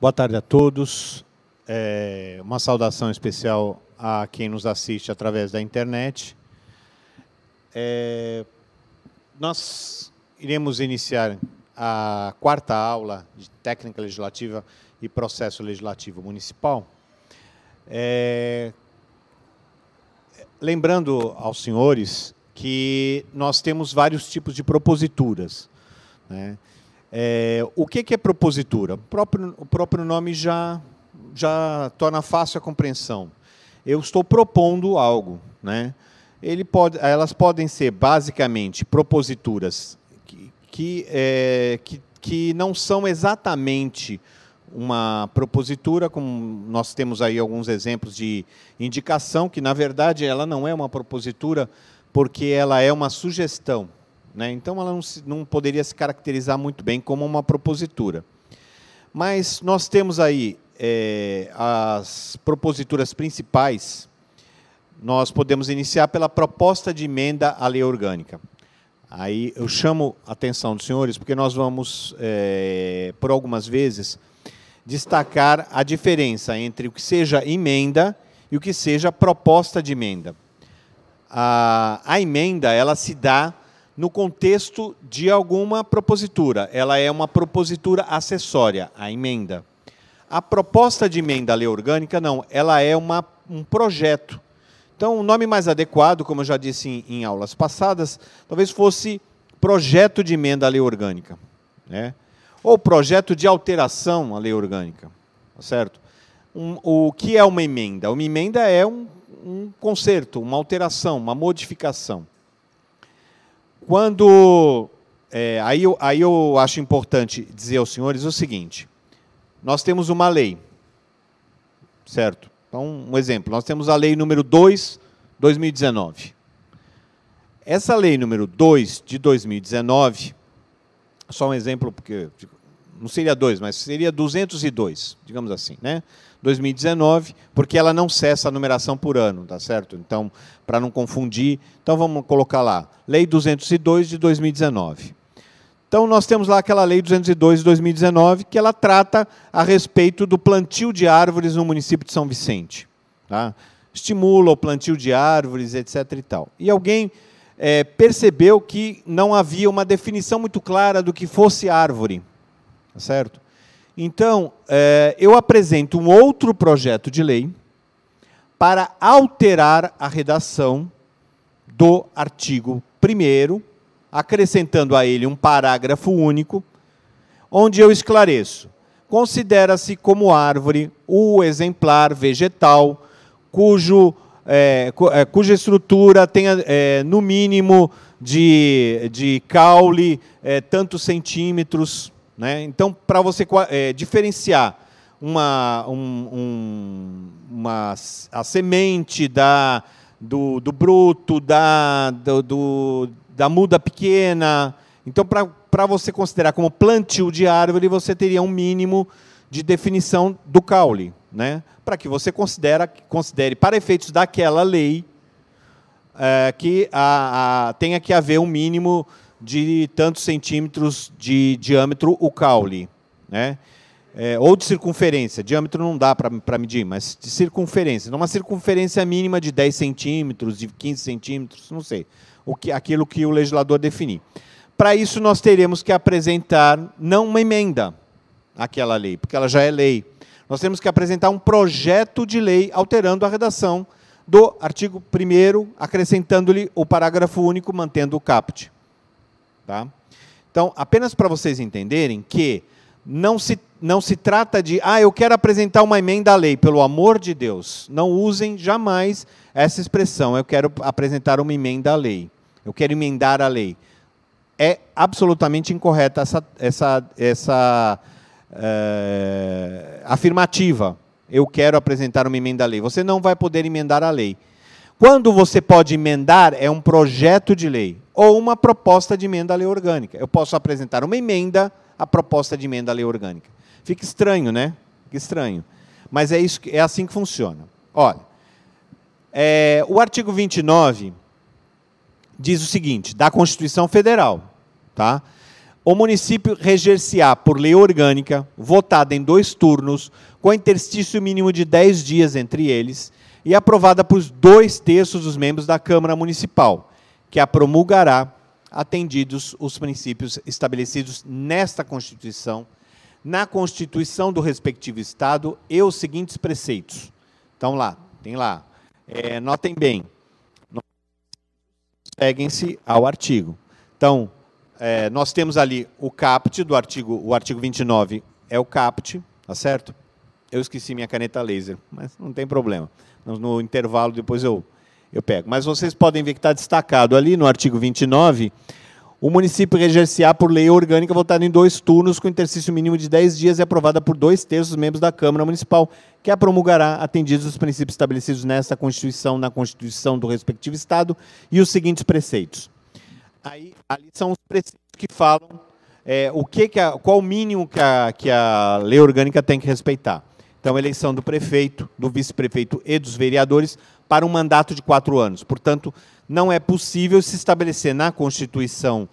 Boa tarde a todos. Uma saudação especial a quem nos assiste através da internet. Nós iremos iniciar a quarta aula de Técnica Legislativa e Processo Legislativo Municipal. Lembrando aos senhores que nós temos vários tipos de proposituras, né? O que é propositura? O próprio nome já torna fácil a compreensão. Eu estou propondo algo, né? Elas podem ser, basicamente, proposituras que não são exatamente uma propositura, como nós temos aí alguns exemplos de indicação, que, na verdade, ela não é uma propositura porque ela é uma sugestão, né? Então, ela não poderia se caracterizar muito bem como uma propositura. Mas nós temos aí as proposituras principais. Nós podemos iniciar pela proposta de emenda à lei orgânica. Aí eu chamo a atenção dos senhores, porque nós vamos, por algumas vezes, destacar a diferença entre o que seja emenda e o que seja proposta de emenda. A emenda, ela se dá no contexto de alguma propositura. Ela é uma propositura acessória, a emenda. A proposta de emenda à lei orgânica, não, ela é um projeto. Então, o nome mais adequado, como eu já disse em aulas passadas, talvez fosse projeto de emenda à lei orgânica, né? Ou projeto de alteração à lei orgânica, certo? O que é uma emenda? Uma emenda é um conserto, uma alteração, uma modificação. Aí eu acho importante dizer aos senhores o seguinte: nós temos uma lei, certo? Então, um exemplo, nós temos a lei número 2, 2019. Essa lei número 2 de 2019, só um exemplo, porque não seria 2, mas seria 202, digamos assim, né? 2019, porque ela não cessa a numeração por ano, tá certo? Então, para não confundir, então vamos colocar lá, Lei 202 de 2019. Então, nós temos lá aquela Lei 202 de 2019, que ela trata a respeito do plantio de árvores no município de São Vicente, tá? Estimula o plantio de árvores, etc. e tal. E alguém percebeu que não havia uma definição muito clara do que fosse árvore, tá certo? Então, eu apresento um outro projeto de lei para alterar a redação do artigo 1º, acrescentando a ele um parágrafo único, onde eu esclareço: considera-se como árvore o exemplar vegetal cuja estrutura tenha, no mínimo, de caule, tantos centímetros, né? Então, para você diferenciar a semente do bruto, da muda pequena. Então, para você considerar como plantio de árvore, você teria um mínimo de definição do caule, né? Para que você considere, para efeitos daquela lei, que tenha que haver um mínimo de tantos centímetros de diâmetro o caule, né? Ou de circunferência. Diâmetro não dá para medir, mas de circunferência. Uma circunferência mínima de 10 centímetros, de 15 centímetros, não sei. Aquilo que o legislador definir. Para isso, nós teremos que apresentar, não uma emenda àquela lei, porque ela já é lei. Nós temos que apresentar um projeto de lei alterando a redação do artigo 1º, acrescentando-lhe o parágrafo único, mantendo o caput. Tá? Então, apenas para vocês entenderem que não se trata de, eu quero apresentar uma emenda à lei, pelo amor de Deus, não usem jamais essa expressão, eu quero apresentar uma emenda à lei, eu quero emendar a lei. É absolutamente incorreta essa afirmativa, eu quero apresentar uma emenda à lei. Você não vai poder emendar a lei. Quando você pode emendar, é um projeto de lei, ou uma proposta de emenda à lei orgânica. Eu posso apresentar uma emenda à proposta de emenda à lei orgânica. Fica estranho, né? Fica estranho. Mas é assim que funciona. Olha, o artigo 29 diz o seguinte, da Constituição Federal, tá? o município reger-se-á por lei orgânica, votada em 2 turnos, com interstício mínimo de 10 dias entre eles, e aprovada por 2/3 dos membros da Câmara Municipal, que a promulgará, atendidos os princípios estabelecidos nesta Constituição, na Constituição do respectivo Estado e os seguintes preceitos. Então, tem lá. Notem bem. Seguem-se ao artigo. Então, nós temos ali o caput do artigo, o artigo 29 é o caput, tá certo? Eu esqueci minha caneta laser, mas não tem problema. No intervalo, depois eu pego. Mas vocês podem ver que está destacado ali no artigo 29, o município reger-se-á por lei orgânica votada em 2 turnos, com interstício mínimo de 10 dias e aprovada por 2/3 dos membros da Câmara Municipal, que a promulgará, atendidos os princípios estabelecidos nesta Constituição, na Constituição do respectivo Estado, e os seguintes preceitos. Ali são os preceitos que falam qual o mínimo que a lei orgânica tem que respeitar. Então, eleição do prefeito, do vice-prefeito e dos vereadores para um mandato de 4 anos. Portanto, não é possível se estabelecer na Constituição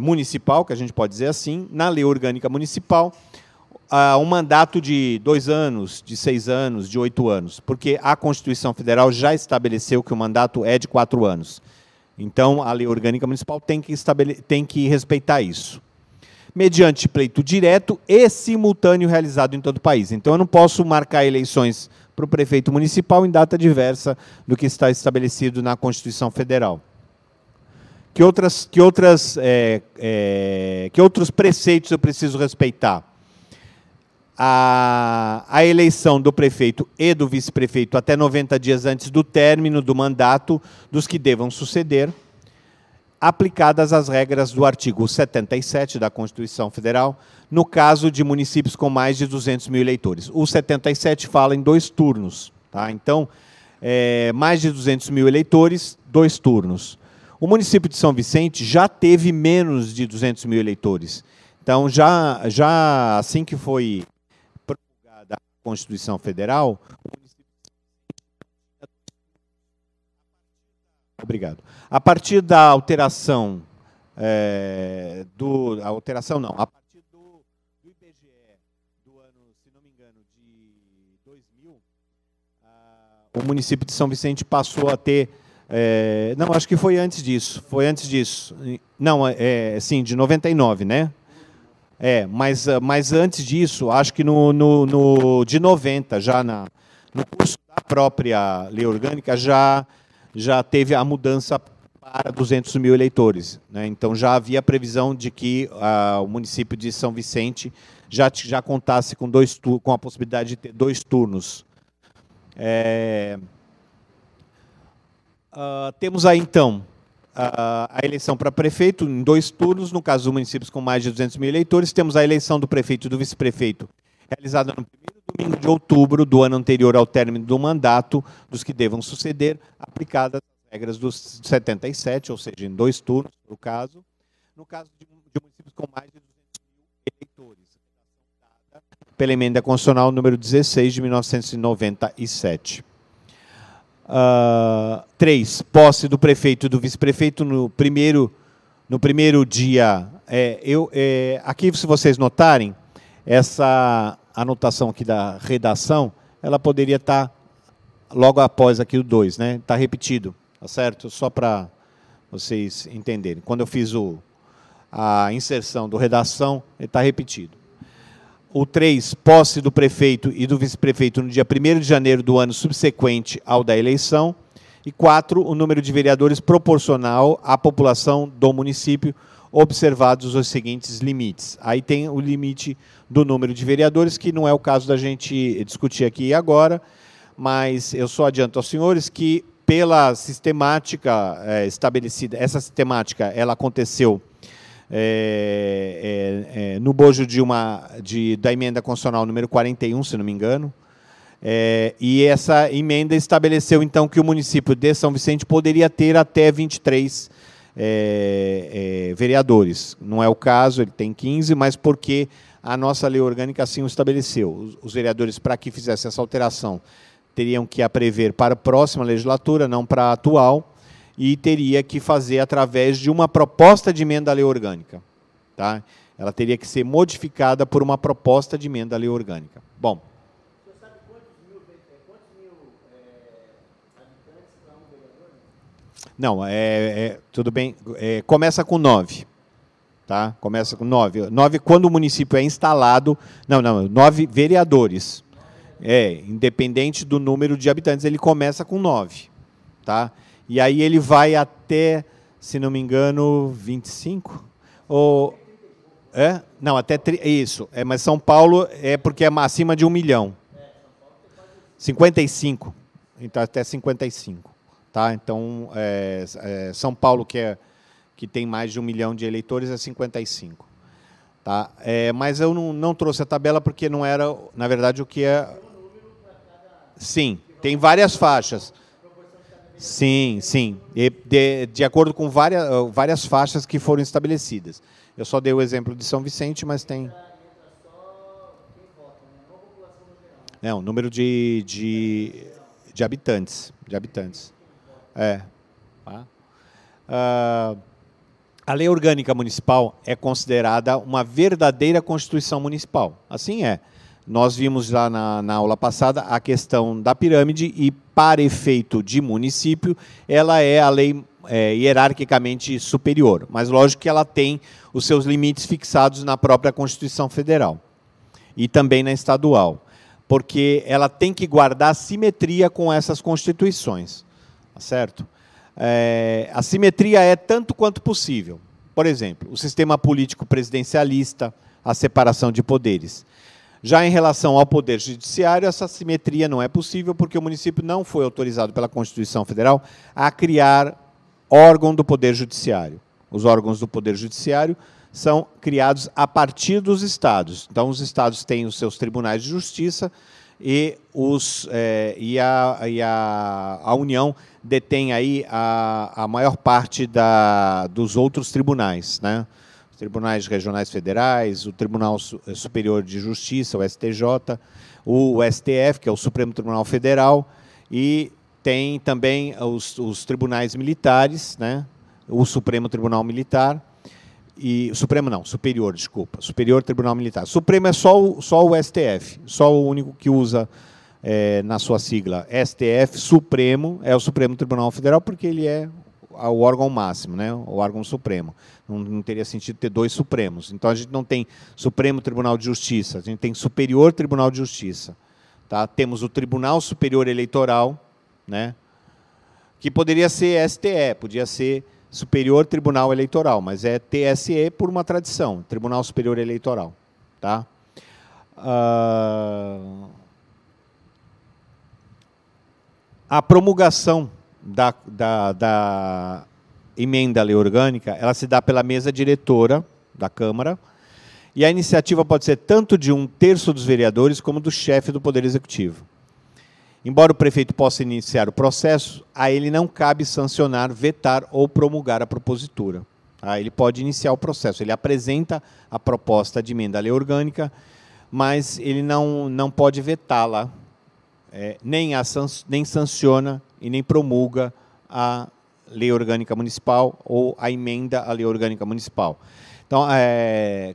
municipal, que a gente pode dizer assim, na lei orgânica municipal, um mandato de 2 anos, de 6 anos, de 8 anos, porque a Constituição Federal já estabeleceu que o mandato é de 4 anos. Então, a lei orgânica municipal tem que respeitar isso. Mediante pleito direto e simultâneo realizado em todo o país. Então, eu não posso marcar eleições para o prefeito municipal em data diversa do que está estabelecido na Constituição Federal. Que outros preceitos eu preciso respeitar? A eleição do prefeito e do vice-prefeito até 90 dias antes do término do mandato dos que devam suceder, aplicadas as regras do artigo 77 da Constituição Federal, no caso de municípios com mais de 200 mil eleitores. O 77 fala em 2 turnos. Tá? Então, mais de 200 mil eleitores, 2 turnos. O município de São Vicente já teve menos de 200 mil eleitores. Então, já assim que foi promulgada a Constituição Federal, o município de São Vicente... Obrigado. A partir da alteração, a partir do IBGE do ano, se não me engano, de 2000, o município de São Vicente passou a ter... não, acho que foi antes disso. Não, sim, de 99, né? Mas antes disso, acho que de 90, já no curso da própria lei orgânica, já teve a mudança para 200 mil eleitores. Né? Então, já havia previsão de que o município de São Vicente já contasse com a possibilidade de ter 2 turnos. Temos aí, então, a eleição para prefeito em 2 turnos, no caso dos municípios com mais de 200 mil eleitores. Temos a eleição do prefeito e do vice-prefeito, realizada no primeiro domingo de outubro do ano anterior ao término do mandato dos que devam suceder, aplicadas as regras dos 77, ou seja, em 2 turnos, no caso de municípios com mais de 200 mil eleitores, dada pela emenda constitucional número 16 de 1997. 3. Posse do prefeito e do vice-prefeito no primeiro dia. Aqui, se vocês notarem, essa anotação aqui da redação, ela poderia estar logo após aqui o 2, né? Está repetido, tá certo? Só para vocês entenderem. Quando eu fiz a inserção do redação, ele está repetido. O 3, posse do prefeito e do vice-prefeito no dia 1º de janeiro do ano subsequente ao da eleição. E 4, o número de vereadores proporcional à população do município, observados os seguintes limites. Aí tem o limite do número de vereadores, que não é o caso da gente discutir aqui agora, mas eu só adianto aos senhores que, pela sistemática estabelecida, essa sistemática ela aconteceu no bojo da emenda constitucional número 41, se não me engano, e essa emenda estabeleceu, então, que o município de São Vicente poderia ter até 23 vereadores. Não é o caso, ele tem 15, mas porque a nossa lei orgânica assim o estabeleceu. Os vereadores, para que fizesse essa alteração, teriam que a prever para a próxima legislatura, não para a atual, e teria que fazer através de uma proposta de emenda à lei orgânica. Tá? Ela teria que ser modificada por uma proposta de emenda à lei orgânica. Bom. Você sabe quantos mil habitantes para um vereador? Não, tudo bem. Começa com 9. Tá? Começa com 9. 9 quando o município é instalado. Não, 9 vereadores. Independente do número de habitantes, ele começa com 9. Tá? E aí ele vai até, se não me engano, 25? Ou... Não, até... Isso. Mas São Paulo é porque é acima de 1 milhão. 55. Então, até 55. Tá? Então, São Paulo, que tem mais de 1 milhão de eleitores, é 55. Tá? Mas eu não trouxe a tabela porque não era, na verdade, o que é... Sim, tem várias faixas. Sim. De acordo com várias faixas que foram estabelecidas. Eu só dei o exemplo de São Vicente, mas tem... O número de habitantes. A lei orgânica municipal é considerada uma verdadeira Constituição municipal. Assim é. Nós vimos lá na aula passada a questão da pirâmide e, para efeito de município, ela é a lei hierarquicamente superior. Mas, lógico que ela tem os seus limites fixados na própria Constituição Federal e também na estadual, porque ela tem que guardar simetria com essas constituições. Tá certo? A simetria é tanto quanto possível. Por exemplo, o sistema político presidencialista, a separação de poderes. Já em relação ao Poder Judiciário, essa simetria não é possível porque o município não foi autorizado pela Constituição Federal a criar órgão do Poder Judiciário. Os órgãos do Poder Judiciário são criados a partir dos estados. Então, os estados têm os seus tribunais de justiça e a União detém aí a maior parte dos outros tribunais, né? Os tribunais regionais federais, o Tribunal Superior de Justiça, o STJ, o STF, que é o Supremo Tribunal Federal, e tem também os tribunais militares, né? O Supremo Tribunal Militar, Superior Tribunal Militar. Supremo é só o STF, só o único que usa na sua sigla STF, Supremo, é o Supremo Tribunal Federal, porque ele é o órgão máximo, né? O órgão supremo. Não teria sentido ter 2 Supremos. Então, a gente não tem Supremo Tribunal de Justiça, a gente tem Superior Tribunal de Justiça. Tá? Temos o Tribunal Superior Eleitoral, né? Que poderia ser STE, podia ser Superior Tribunal Eleitoral, mas é TSE por uma tradição, Tribunal Superior Eleitoral. Tá? A promulgação da emenda à lei orgânica, ela se dá pela mesa diretora da Câmara, e a iniciativa pode ser tanto de 1/3 dos vereadores como do chefe do Poder Executivo. Embora o prefeito possa iniciar o processo, a ele não cabe sancionar, vetar ou promulgar a propositura. Tá? Ele pode iniciar o processo, ele apresenta a proposta de emenda à lei orgânica, mas ele não pode vetá-la, nem sanciona e nem promulga a lei orgânica municipal ou a emenda à lei orgânica municipal. Então,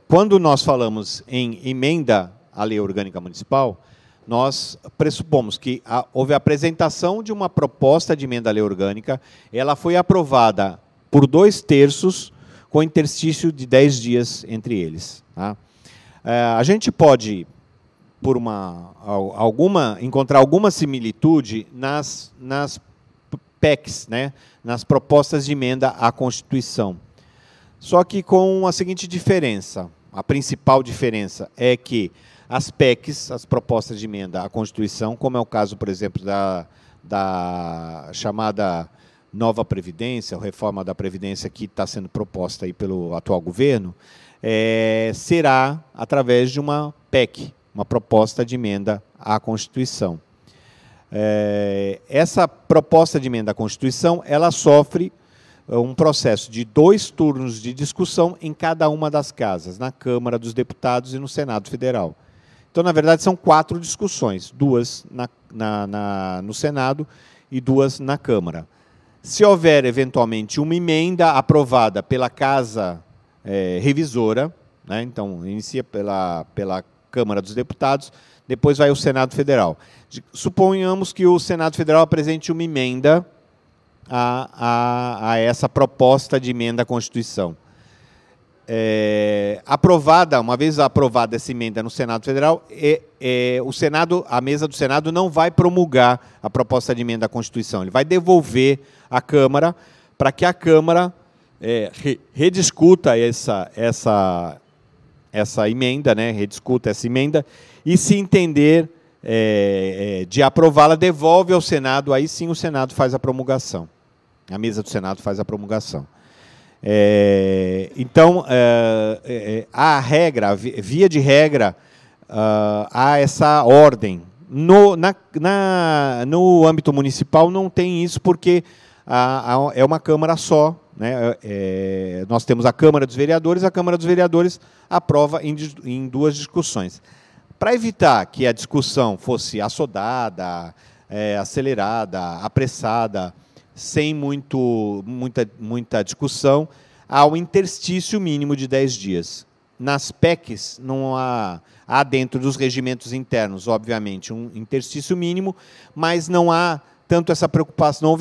quando nós falamos em emenda à lei orgânica municipal, nós pressupomos que houve a apresentação de uma proposta de emenda à lei orgânica, ela foi aprovada por 2/3, com interstício de 10 dias entre eles. Tá? A gente pode, encontrar alguma similitude nas PECs, né? Nas propostas de emenda à Constituição. Só que com a seguinte diferença, a principal diferença é que as PECs, as propostas de emenda à Constituição, como é o caso, por exemplo, da chamada nova Previdência, ou reforma da Previdência que está sendo proposta aí pelo atual governo, será através de uma PEC, uma proposta de emenda à Constituição. Essa proposta de emenda à Constituição, ela sofre um processo de 2 turnos de discussão em cada uma das casas, na Câmara dos Deputados e no Senado Federal. Então, na verdade, são 4 discussões, 2 no Senado e 2 na Câmara. Se houver, eventualmente, uma emenda aprovada pela Casa revisora, né? Então, inicia pela Câmara dos Deputados, depois vai ao Senado Federal. Suponhamos que o Senado Federal apresente uma emenda a essa proposta de emenda à Constituição. Aprovada, uma vez aprovada essa emenda no Senado Federal, o Senado, a mesa do Senado não vai promulgar a proposta de emenda à Constituição, ele vai devolver à Câmara para que a Câmara rediscuta essa emenda, né, rediscuta essa emenda, e se entender de aprová-la, devolve ao Senado, aí sim o Senado faz a promulgação. A mesa do Senado faz a promulgação. Então, a regra, via de regra, há essa ordem. No âmbito municipal não tem isso, porque é uma Câmara só, né? Nós temos a Câmara dos Vereadores aprova em duas discussões. Para evitar que a discussão fosse assodada, acelerada, apressada, sem muita discussão, há um interstício mínimo de 10 dias. Nas PECs, não há dentro dos regimentos internos, obviamente, um interstício mínimo, mas não houve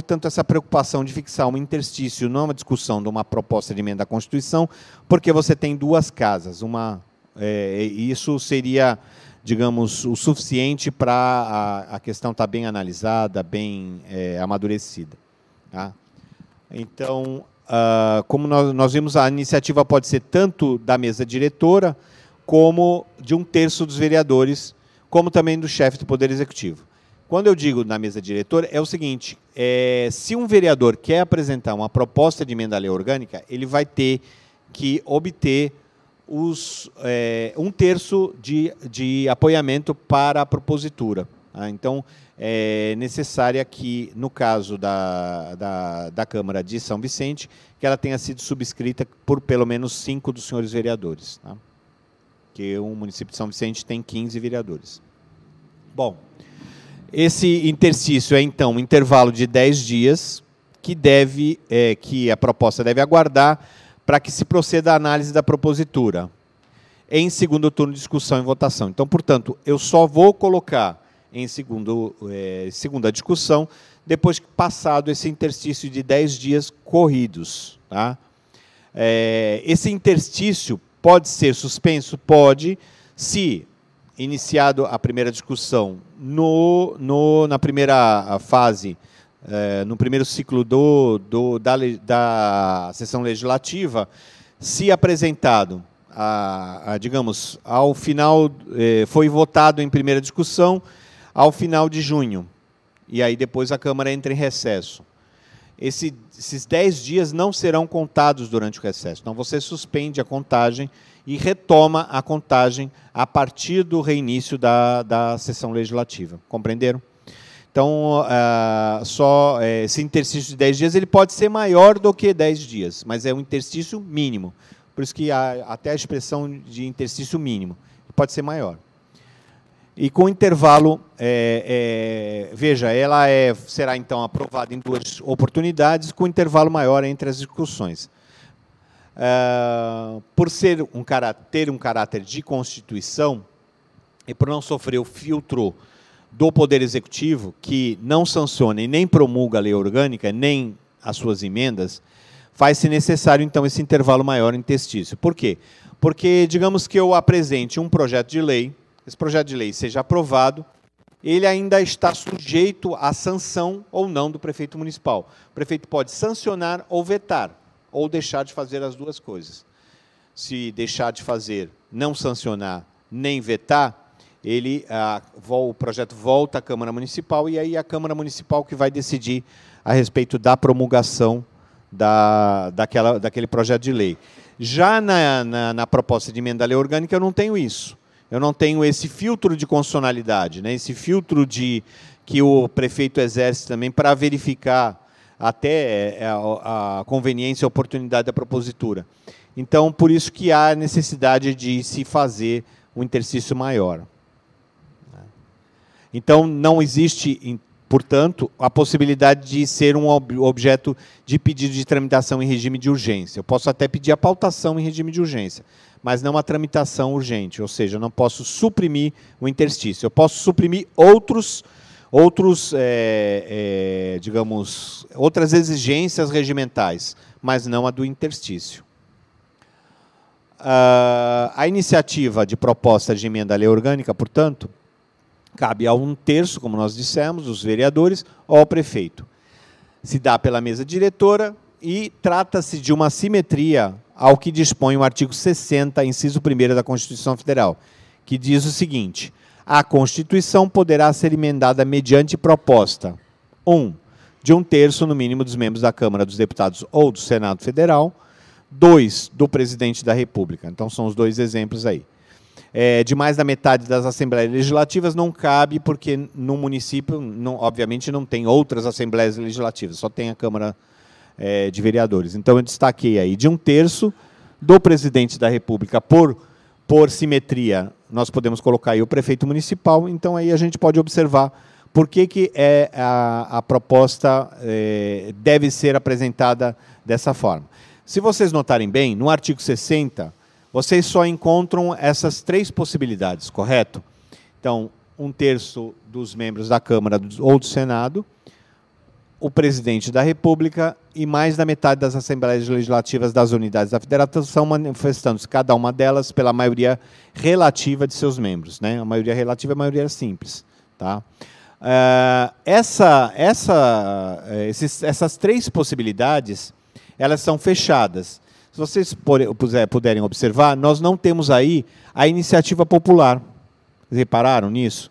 tanto essa preocupação de fixar um interstício numa discussão de uma proposta de emenda à Constituição, porque você tem duas casas. Isso seria, digamos, o suficiente para a questão estar bem analisada, bem amadurecida. Tá? Então, como nós vimos, a iniciativa pode ser tanto da mesa diretora, como de 1/3 dos vereadores, como também do chefe do Poder Executivo. Quando eu digo na mesa diretora, é o seguinte, se um vereador quer apresentar uma proposta de emenda à lei orgânica, ele vai ter que obter 1/3 de apoiamento para a propositura. Tá? Então, é necessária que, no caso da Câmara de São Vicente, que ela tenha sido subscrita por pelo menos 5 dos senhores vereadores. Tá? Que o município de São Vicente tem 15 vereadores. Bom, esse interstício é, então, um intervalo de 10 dias que a proposta deve aguardar para que se proceda à análise da propositura, em segundo turno de discussão e votação. Então, portanto, eu só vou colocar em segunda discussão, depois que passado esse interstício de 10 dias corridos. Tá? Esse interstício pode ser suspenso? Pode, se iniciado a primeira discussão na primeira fase, no primeiro ciclo da sessão legislativa, se apresentado, digamos, ao final, foi votado em primeira discussão, ao final de junho, e aí depois a Câmara entra em recesso. Esses 10 dias não serão contados durante o recesso, então você suspende a contagem e retoma a contagem a partir do reinício da sessão legislativa. Compreenderam? Então, esse interstício de 10 dias ele pode ser maior do que 10 dias, mas é um interstício mínimo. Por isso que há até a expressão de interstício mínimo. Pode ser maior. E com intervalo, veja, ela será, então, aprovada em 2 oportunidades, com intervalo maior entre as discussões. Por ter um caráter de Constituição, e por não sofrer o filtro do Poder Executivo, que não sanciona e nem promulga a lei orgânica, nem as suas emendas, faz-se necessário, então, esse intervalo maior interstício. Por quê? Porque, digamos que eu apresente um projeto de lei, esse projeto de lei seja aprovado, ele ainda está sujeito à sanção ou não do prefeito municipal. O prefeito pode sancionar ou vetar, ou deixar de fazer as duas coisas. Se deixar de fazer, não sancionar, nem vetar, o projeto volta à Câmara Municipal, e aí a Câmara Municipal que vai decidir a respeito da promulgação daquele projeto de lei. Já na proposta de emenda à lei orgânica, eu não tenho isso. Eu não tenho esse filtro de constitucionalidade, né, esse filtro que o prefeito exerce também para verificar até a conveniência e a oportunidade da propositura. Então, por isso que há necessidade de se fazer um interstício maior. Então, não existe portanto, a possibilidade de ser um objeto de pedido de tramitação em regime de urgência. Eu posso até pedir a pautação em regime de urgência, mas não a tramitação urgente, ou seja, eu não posso suprimir o interstício. Eu posso suprimir digamos, outras exigências regimentais, mas não a do interstício. A iniciativa de proposta de emenda à lei orgânica, portanto, cabe a 1/3, como nós dissemos, dos vereadores, ou ao prefeito. Se dá pela mesa diretora e trata-se de uma simetria ao que dispõe o artigo 60, inciso 1º da Constituição Federal, que diz o seguinte: a Constituição poderá ser emendada mediante proposta, 1, de 1/3 no mínimo dos membros da Câmara dos Deputados ou do Senado Federal, 2, do Presidente da República. Então, são os dois exemplos aí. De mais da metade das Assembleias Legislativas não cabe, porque no município, obviamente, não tem outras Assembleias Legislativas, só tem a Câmara de Vereadores. Então, eu destaquei aí de 1/3 do Presidente da República, por simetria, nós podemos colocar aí o prefeito municipal, então aí a gente pode observar por que a proposta deve ser apresentada dessa forma. Se vocês notarem bem, no artigo 60, vocês só encontram essas 3 possibilidades, correto? Então, 1/3 dos membros da Câmara ou do Senado, o Presidente da República e mais da metade das Assembleias Legislativas das unidades da Federação, manifestando-se cada uma delas pela maioria relativa de seus membros, né? A maioria relativa é a maioria simples. Tá? Essas 3 possibilidades, elas são fechadas. Se vocês puderem observar, nós não temos aí a iniciativa popular. Vocês repararam nisso?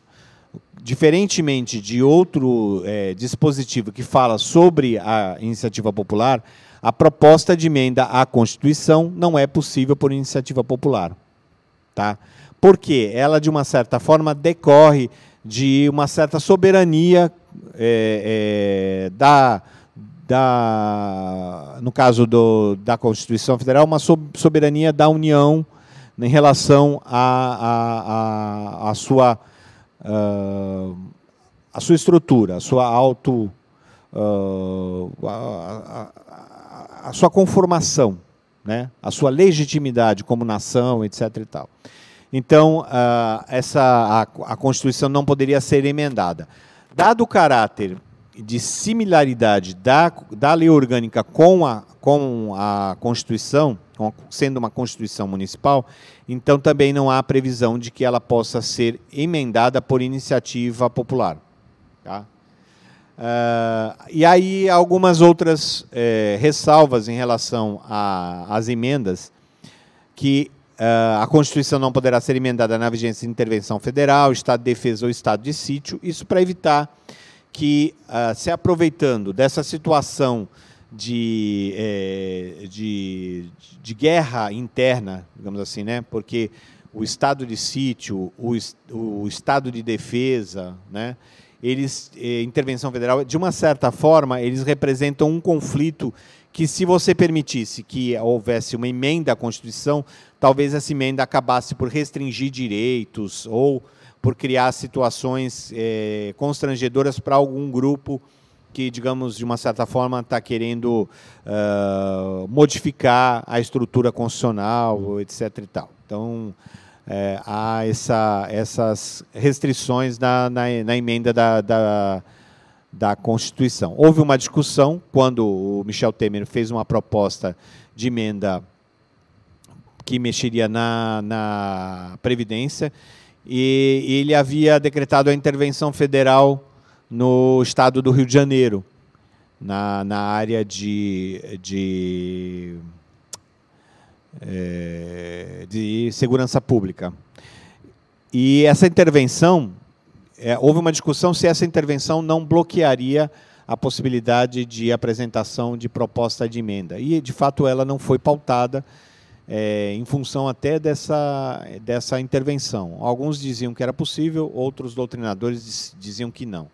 Diferentemente de outro dispositivo que fala sobre a iniciativa popular, a proposta de emenda à Constituição não é possível por iniciativa popular. Tá? Porque ela, de uma certa forma, decorre de uma certa soberania no caso da Constituição Federal, uma soberania da União em relação à sua estrutura, a sua conformação, né? A sua legitimidade como nação, etc. e tal. Então, a Constituição não poderia ser emendada. Dado o caráter de similaridade da lei orgânica com a Constituição, sendo uma Constituição municipal, então também não há previsão de que ela possa ser emendada por iniciativa popular. Tá? E aí algumas outras ressalvas em relação às emendas, que a Constituição não poderá ser emendada na vigência de intervenção federal, estado de defesa ou estado de sítio, isso para evitar que, se aproveitando dessa situação de guerra interna, digamos assim, né? Porque o estado de sítio, o estado de defesa, né? Intervenção federal, de uma certa forma, eles representam um conflito que, se você permitisse que houvesse uma emenda à Constituição, talvez essa emenda acabasse por restringir direitos ou por criar situações constrangedoras para algum grupo que, digamos, de uma certa forma, está querendo modificar a estrutura constitucional, etc. e tal. Então, há essas restrições na emenda da Constituição. Houve uma discussão quando o Michel Temer fez uma proposta de emenda que mexeria na Previdência, e ele havia decretado a intervenção federal no estado do Rio de Janeiro, na área de segurança pública. E essa intervenção, houve uma discussão se essa intervenção não bloquearia a possibilidade de apresentação de proposta de emenda. E, de fato, ela não foi pautada em função até dessa intervenção. Alguns diziam que era possível, outros doutrinadores diziam que não.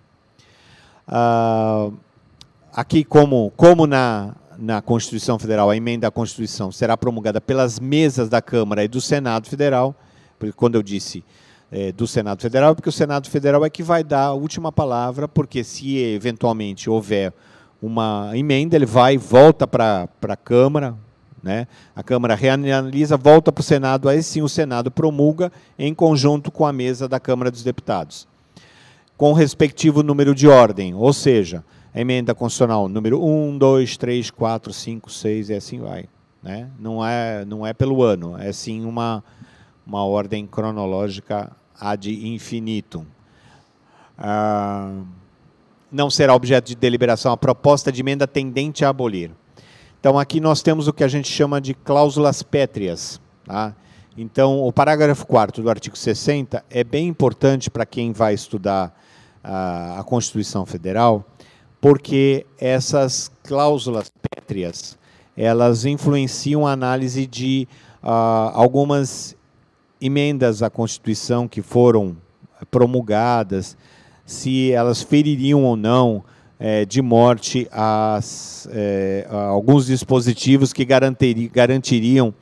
Aqui, como na Constituição Federal, a emenda à Constituição será promulgada pelas mesas da Câmara e do Senado Federal, porque, quando eu disse do Senado Federal, porque o Senado Federal é que vai dar a última palavra, porque se eventualmente houver uma emenda, ele volta para a Câmara, né? A Câmara reanalisa, volta para o Senado, aí sim o Senado promulga em conjunto com a mesa da Câmara dos Deputados, com o respectivo número de ordem, ou seja, a emenda constitucional número 1, 2, 3, 4, 5, 6, e assim vai, né? Não é pelo ano, é sim uma ordem cronológica ad infinitum. Não será objeto de deliberação a proposta de emenda tendente a abolir. Então, aqui nós temos o que a gente chama de cláusulas pétreas. Tá? Então, o parágrafo 4º do artigo 60 é bem importante para quem vai estudar a Constituição Federal, porque essas cláusulas pétreas, elas influenciam a análise de algumas emendas à Constituição que foram promulgadas, se elas feririam ou não de morte alguns dispositivos que garantiriam,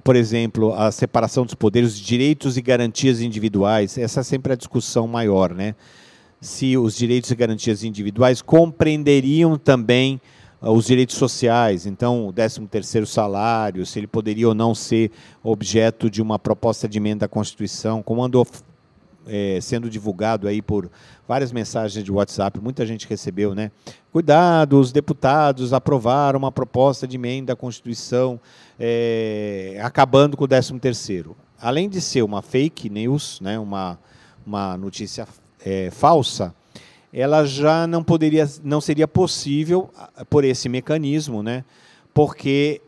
por exemplo, a separação dos poderes, os direitos e garantias individuais. Essa é sempre a discussão maior, né? Se os direitos e garantias individuais compreenderiam também os direitos sociais, então o 13º salário, se ele poderia ou não ser objeto de uma proposta de emenda à Constituição, como andou sendo divulgado aí por várias mensagens de WhatsApp, muita gente recebeu, né? Cuidado, os deputados aprovaram uma proposta de emenda à Constituição acabando com o 13º. Além de ser uma fake news, né, uma notícia falsa, ela já não seria possível por esse mecanismo, né? Porque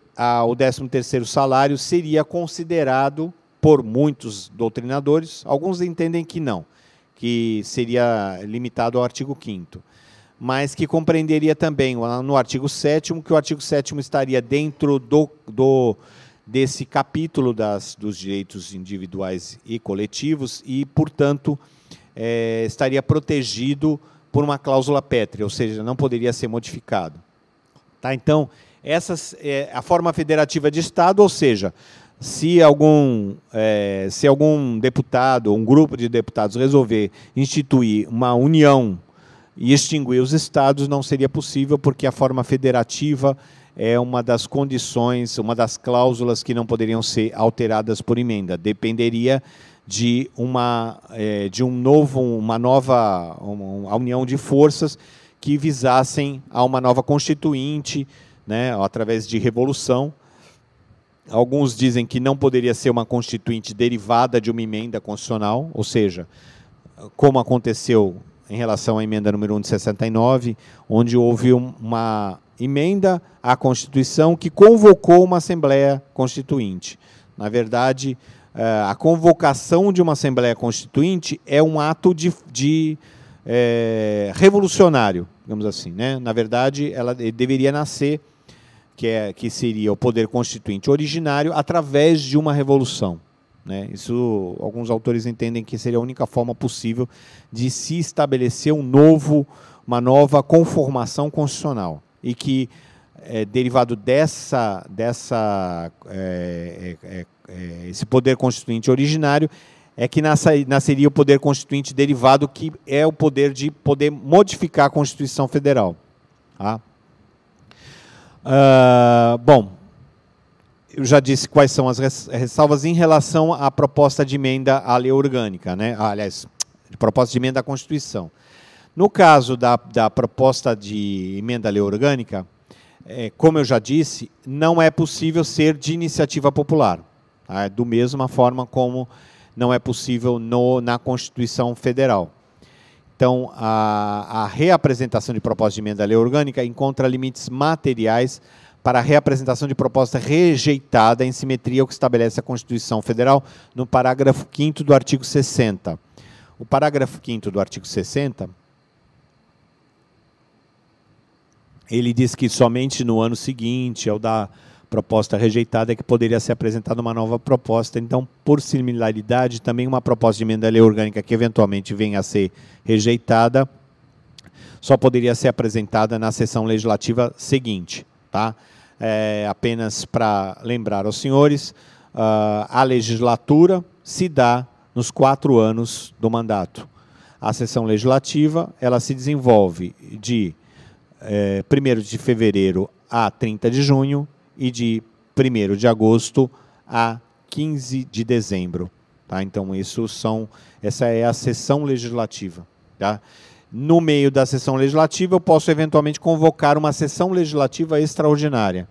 o 13º salário seria considerado por muitos doutrinadores, alguns entendem que não, que seria limitado ao artigo 5º, mas que compreenderia também no artigo 7º, que o artigo 7º estaria dentro desse capítulo dos direitos individuais e coletivos e, portanto, estaria protegido por uma cláusula pétrea, ou seja, não poderia ser modificado. Tá? Então, a forma federativa de Estado, ou seja, se algum deputado, ou um grupo de deputados resolver instituir uma união e extinguir os estados, não seria possível, porque a forma federativa é uma das condições, uma das cláusulas que não poderiam ser alteradas por emenda. Dependeria de uma nova união de forças que visassem a uma nova constituinte, né, através de revolução. Alguns dizem que não poderia ser uma constituinte derivada de uma emenda constitucional, ou seja, como aconteceu em relação à emenda número 1 de 69, onde houve uma emenda à Constituição que convocou uma Assembleia Constituinte. Na verdade, a convocação de uma Assembleia Constituinte é um ato revolucionário, digamos assim, né? Na verdade, ela deveria nascer, que seria o poder constituinte originário, através de uma revolução. Né? Isso, alguns autores entendem que seria a única forma possível de se estabelecer uma nova conformação constitucional. E que, derivado esse poder constituinte originário, é que nasceria o poder constituinte derivado, que é o poder de poder modificar a Constituição Federal. Tá? Bom, eu já disse quais são as ressalvas em relação à proposta de emenda à lei orgânica, né? Aliás, proposta de emenda à Constituição. No caso da proposta de emenda à lei orgânica, como eu já disse, não é possível ser de iniciativa popular, tá? Do mesma forma como não é possível na Constituição Federal. Então, a reapresentação de proposta de emenda à lei orgânica encontra limites materiais para a reapresentação de proposta rejeitada em simetria ao que estabelece a Constituição Federal no parágrafo 5º do artigo 60. O parágrafo 5º do artigo 60, ele diz que somente no ano seguinte, ao da proposta rejeitada, é que poderia ser apresentada uma nova proposta. Então, por similaridade, também uma proposta de emenda à lei orgânica que eventualmente venha a ser rejeitada, só poderia ser apresentada na sessão legislativa seguinte. Tá? Apenas para lembrar aos senhores, a legislatura se dá nos 4 anos do mandato. A sessão legislativa ela se desenvolve de 1º de fevereiro a 30 de junho e de 1º de agosto a 15 de dezembro. Tá? Então, essa é a sessão legislativa. Tá? No meio da sessão legislativa, eu posso eventualmente convocar uma sessão legislativa extraordinária.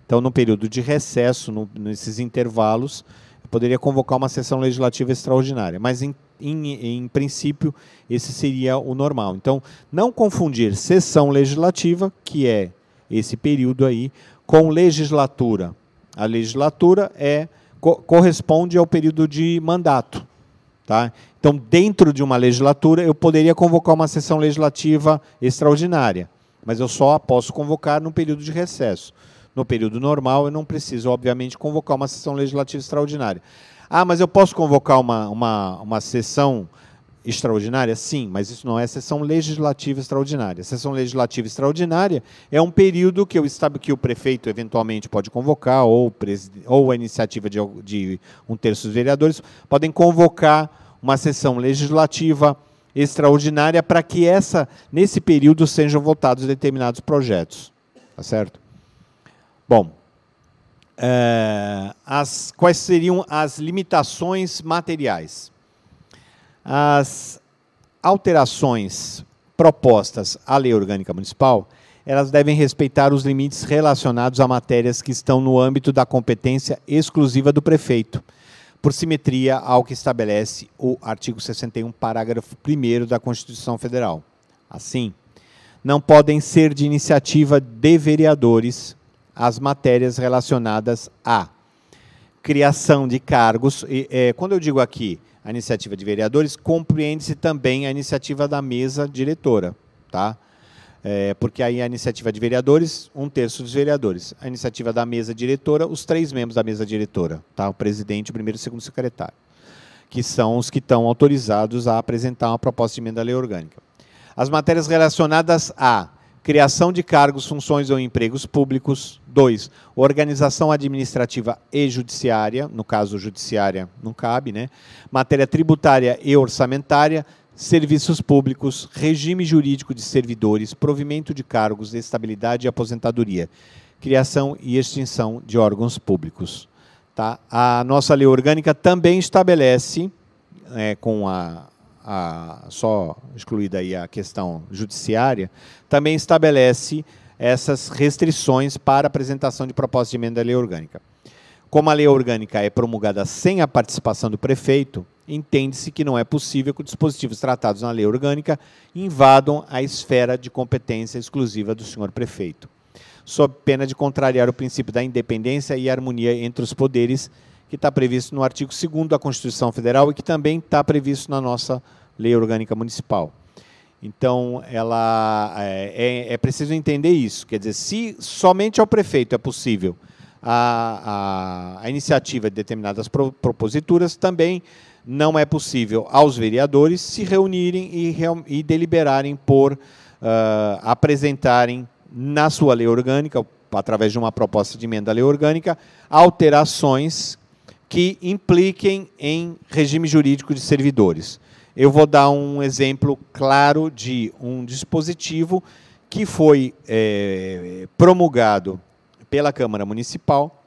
Então, no período de recesso, nesses intervalos, eu poderia convocar uma sessão legislativa extraordinária. Mas, em princípio, esse seria o normal. Então, não confundir sessão legislativa, que é esse período aí, com legislatura. A legislatura corresponde ao período de mandato. Tá? Então, dentro de uma legislatura, eu poderia convocar uma sessão legislativa extraordinária, mas eu só posso convocar no período de recesso. No período normal, eu não preciso, obviamente, convocar uma sessão legislativa extraordinária. Ah, mas eu posso convocar uma sessão extraordinária? Sim, mas isso não é sessão legislativa extraordinária. Sessão legislativa extraordinária é um período que o prefeito eventualmente pode convocar, ou a iniciativa de 1/3 dos vereadores, podem convocar uma sessão legislativa extraordinária para que nesse período sejam votados determinados projetos. Tá certo? Bom, quais seriam as limitações materiais? As alterações propostas à Lei Orgânica Municipal, elas devem respeitar os limites relacionados a matérias que estão no âmbito da competência exclusiva do prefeito, por simetria ao que estabelece o artigo 61, parágrafo 1º da Constituição Federal. Assim, não podem ser de iniciativa de vereadores as matérias relacionadas à criação de cargos. Quando eu digo aqui a iniciativa de vereadores, compreende-se também a iniciativa da mesa diretora, tá? Porque aí a iniciativa de vereadores, 1/3 dos vereadores. A iniciativa da mesa diretora, os 3 membros da mesa diretora, tá? O presidente, o 1º e o 2º secretário, que são os que estão autorizados a apresentar uma proposta de emenda à lei orgânica. As matérias relacionadas à criação de cargos, funções ou empregos públicos. 2, organização administrativa e judiciária, no caso judiciária não cabe, né? Matéria tributária e orçamentária, serviços públicos, regime jurídico de servidores, provimento de cargos, estabilidade e aposentadoria, criação e extinção de órgãos públicos. Tá? A nossa lei orgânica também estabelece, só excluída aí a questão judiciária, também estabelece essas restrições para apresentação de proposta de emenda à lei orgânica. Como a lei orgânica é promulgada sem a participação do prefeito, entende-se que não é possível que os dispositivos tratados na lei orgânica invadam a esfera de competência exclusiva do senhor prefeito, sob pena de contrariar o princípio da independência e harmonia entre os poderes, que está previsto no artigo 2º da Constituição Federal e que também está previsto na nossa Lei Orgânica Municipal. Então, é preciso entender isso. Quer dizer, se somente ao prefeito é possível a iniciativa de determinadas proposituras, também não é possível aos vereadores se reunirem e deliberarem por apresentarem na sua lei orgânica, através de uma proposta de emenda à lei orgânica, alterações que impliquem em regime jurídico de servidores. Eu vou dar um exemplo claro de um dispositivo que foi promulgado pela Câmara Municipal,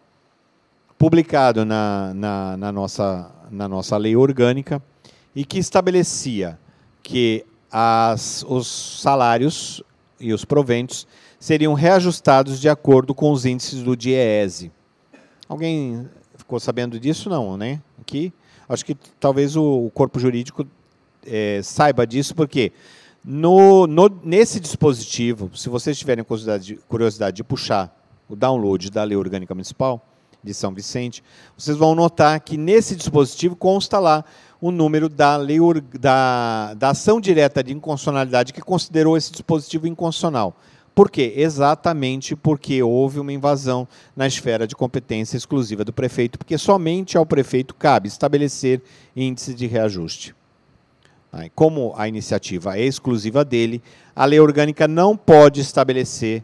publicado na nossa lei orgânica, e que estabelecia que os salários e os proventos seriam reajustados de acordo com os índices do DIEESE. Alguém ficou sabendo disso? Não, né? Aqui, acho que talvez o corpo jurídico saiba disso, porque nesse dispositivo, se vocês tiverem curiosidade de puxar o download da Lei Orgânica Municipal de São Vicente, vocês vão notar que nesse dispositivo consta lá o número da ação direta de inconstitucionalidade que considerou esse dispositivo inconstitucional. Por quê? Exatamente porque houve uma invasão na esfera de competência exclusiva do prefeito, porque somente ao prefeito cabe estabelecer índice de reajuste. Como a iniciativa é exclusiva dele, a lei orgânica não pode estabelecer,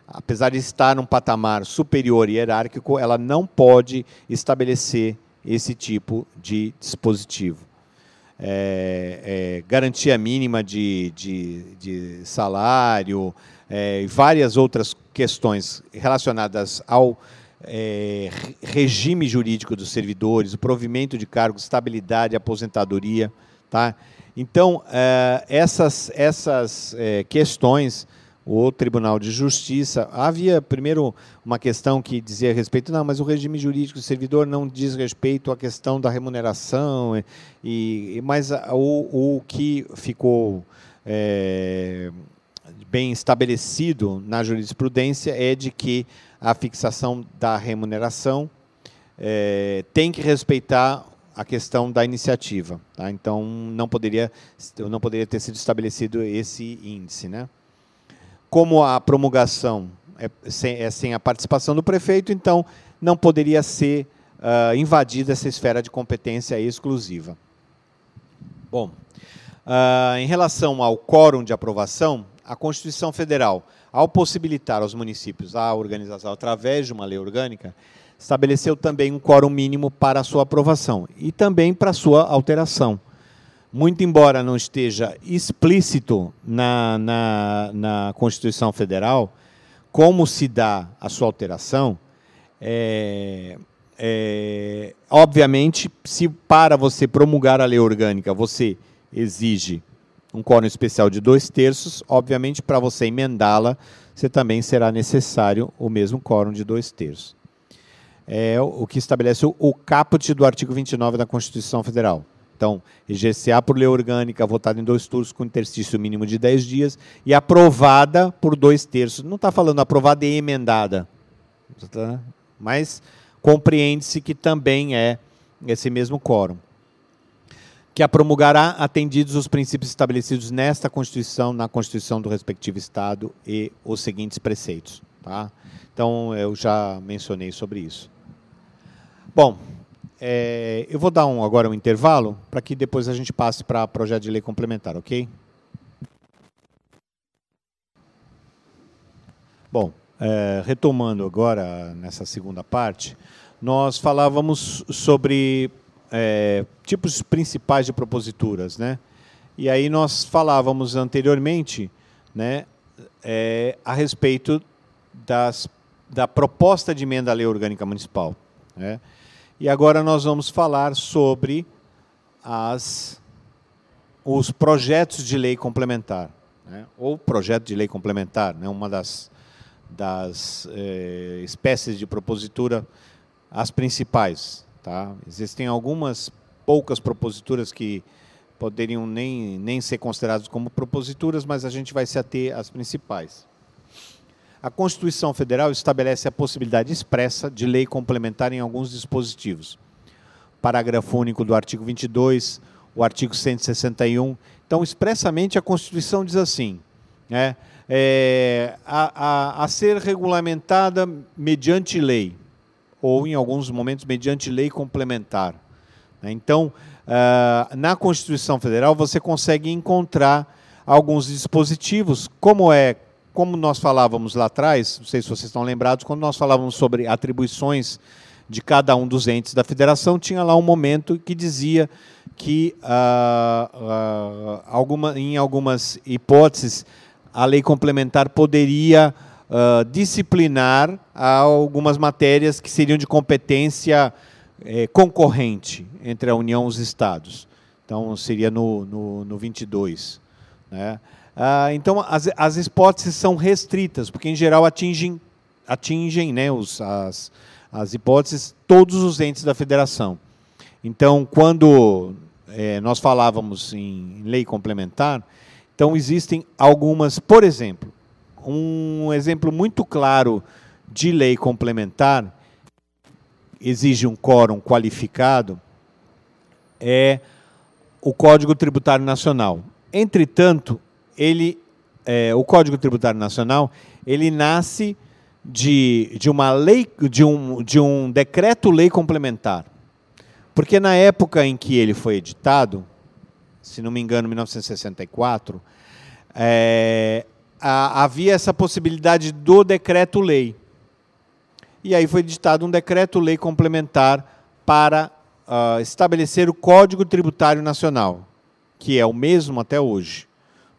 apesar de estar num patamar superior e hierárquico, ela não pode estabelecer esse tipo de dispositivo. garantia mínima de salário, e várias outras questões relacionadas ao regime jurídico dos servidores, o provimento de cargos, estabilidade, aposentadoria. Tá? Então, essas questões, o Tribunal de Justiça, havia primeiro uma questão que dizia a respeito, não, mas o regime jurídico do servidor não diz respeito à questão da remuneração, mas o que ficou bem estabelecido na jurisprudência é de que a fixação da remuneração tem que respeitar a questão da iniciativa. Tá? Então, não poderia ter sido estabelecido esse índice. Né? Como a promulgação é sem a participação do prefeito, então não poderia ser invadida essa esfera de competência exclusiva. Bom, em relação ao quórum de aprovação, a Constituição Federal, ao possibilitar aos municípios a organização através de uma lei orgânica, estabeleceu também um quórum mínimo para a sua aprovação e também para a sua alteração. Muito embora não esteja explícito na Constituição Federal como se dá a sua alteração, obviamente, se para você promulgar a lei orgânica você exige um quórum especial de 2/3, obviamente, para você emendá-la, você também será necessário o mesmo quórum de 2/3. É o que estabelece o caput do artigo 29 da Constituição Federal. Então, EGCA por lei orgânica, votada em 2 turnos, com interstício mínimo de 10 dias, e aprovada por 2/3. Não está falando aprovada e emendada, tá? Mas compreende-se que também é esse mesmo quórum, que a promulgará atendidos os princípios estabelecidos nesta Constituição, na Constituição do respectivo Estado e os seguintes preceitos. Tá? Então, eu já mencionei sobre isso. Bom, eu vou dar agora um intervalo, para que depois a gente passe para projeto de lei complementar, ok? Bom, retomando agora nessa segunda parte, nós falávamos sobre tipos principais de proposituras, né? E aí nós falávamos anteriormente, né, a respeito da proposta de emenda à lei orgânica municipal, né? E agora nós vamos falar sobre os projetos de lei complementar, né? Ou projeto de lei complementar, né? Uma das espécies de propositura, as principais. Tá? Existem algumas poucas proposituras que poderiam nem ser consideradas como proposituras, mas a gente vai se ater às principais. A Constituição Federal estabelece a possibilidade expressa de lei complementar em alguns dispositivos. Parágrafo único do artigo 22, o artigo 161. Então, expressamente, a Constituição diz assim, né, a ser regulamentada mediante lei, ou, em alguns momentos, mediante lei complementar. Então, na Constituição Federal, você consegue encontrar alguns dispositivos, como nós falávamos lá atrás, não sei se vocês estão lembrados, quando nós falávamos sobre atribuições de cada um dos entes da federação, tinha lá um momento que dizia que, em algumas hipóteses, a lei complementar poderia disciplinar algumas matérias que seriam de competência concorrente entre a União e os Estados. Então, seria no 22. Né? Então, as hipóteses são restritas, porque, em geral, atingem né, as hipóteses todos os entes da federação. Então, quando nós falávamos em lei complementar, então existem algumas, por exemplo, um exemplo muito claro de lei complementar, exige um quórum qualificado, é o Código Tributário Nacional. Entretanto, o Código Tributário Nacional, ele nasce de um decreto-lei complementar. Porque na época em que ele foi editado, se não me engano, em 1964, havia essa possibilidade do decreto-lei. E aí foi editado um decreto-lei complementar para estabelecer o Código Tributário Nacional. que é o mesmo até hoje,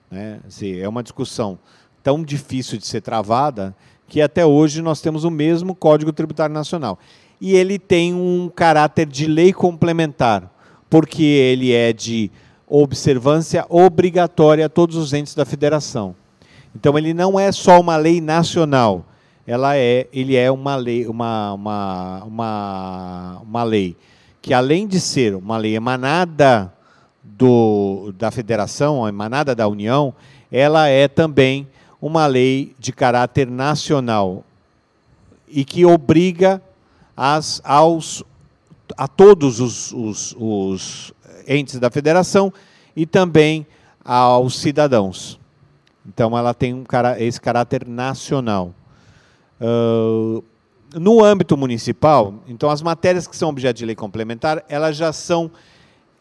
né? Assim, é uma discussão tão difícil de ser travada que até hoje nós temos o mesmo Código Tributário Nacional. E ele tem um caráter de lei complementar, porque ele é de observância obrigatória a todos os entes da federação. Então, ele não é só uma lei nacional, ele é uma lei, uma lei que, além de ser uma lei emanada da federação, emanada da União, ela é também uma lei de caráter nacional e que obriga a todos os entes da federação e também aos cidadãos. Então, ela tem esse caráter nacional. No âmbito municipal, então, as matérias que são objeto de lei complementar, elas já são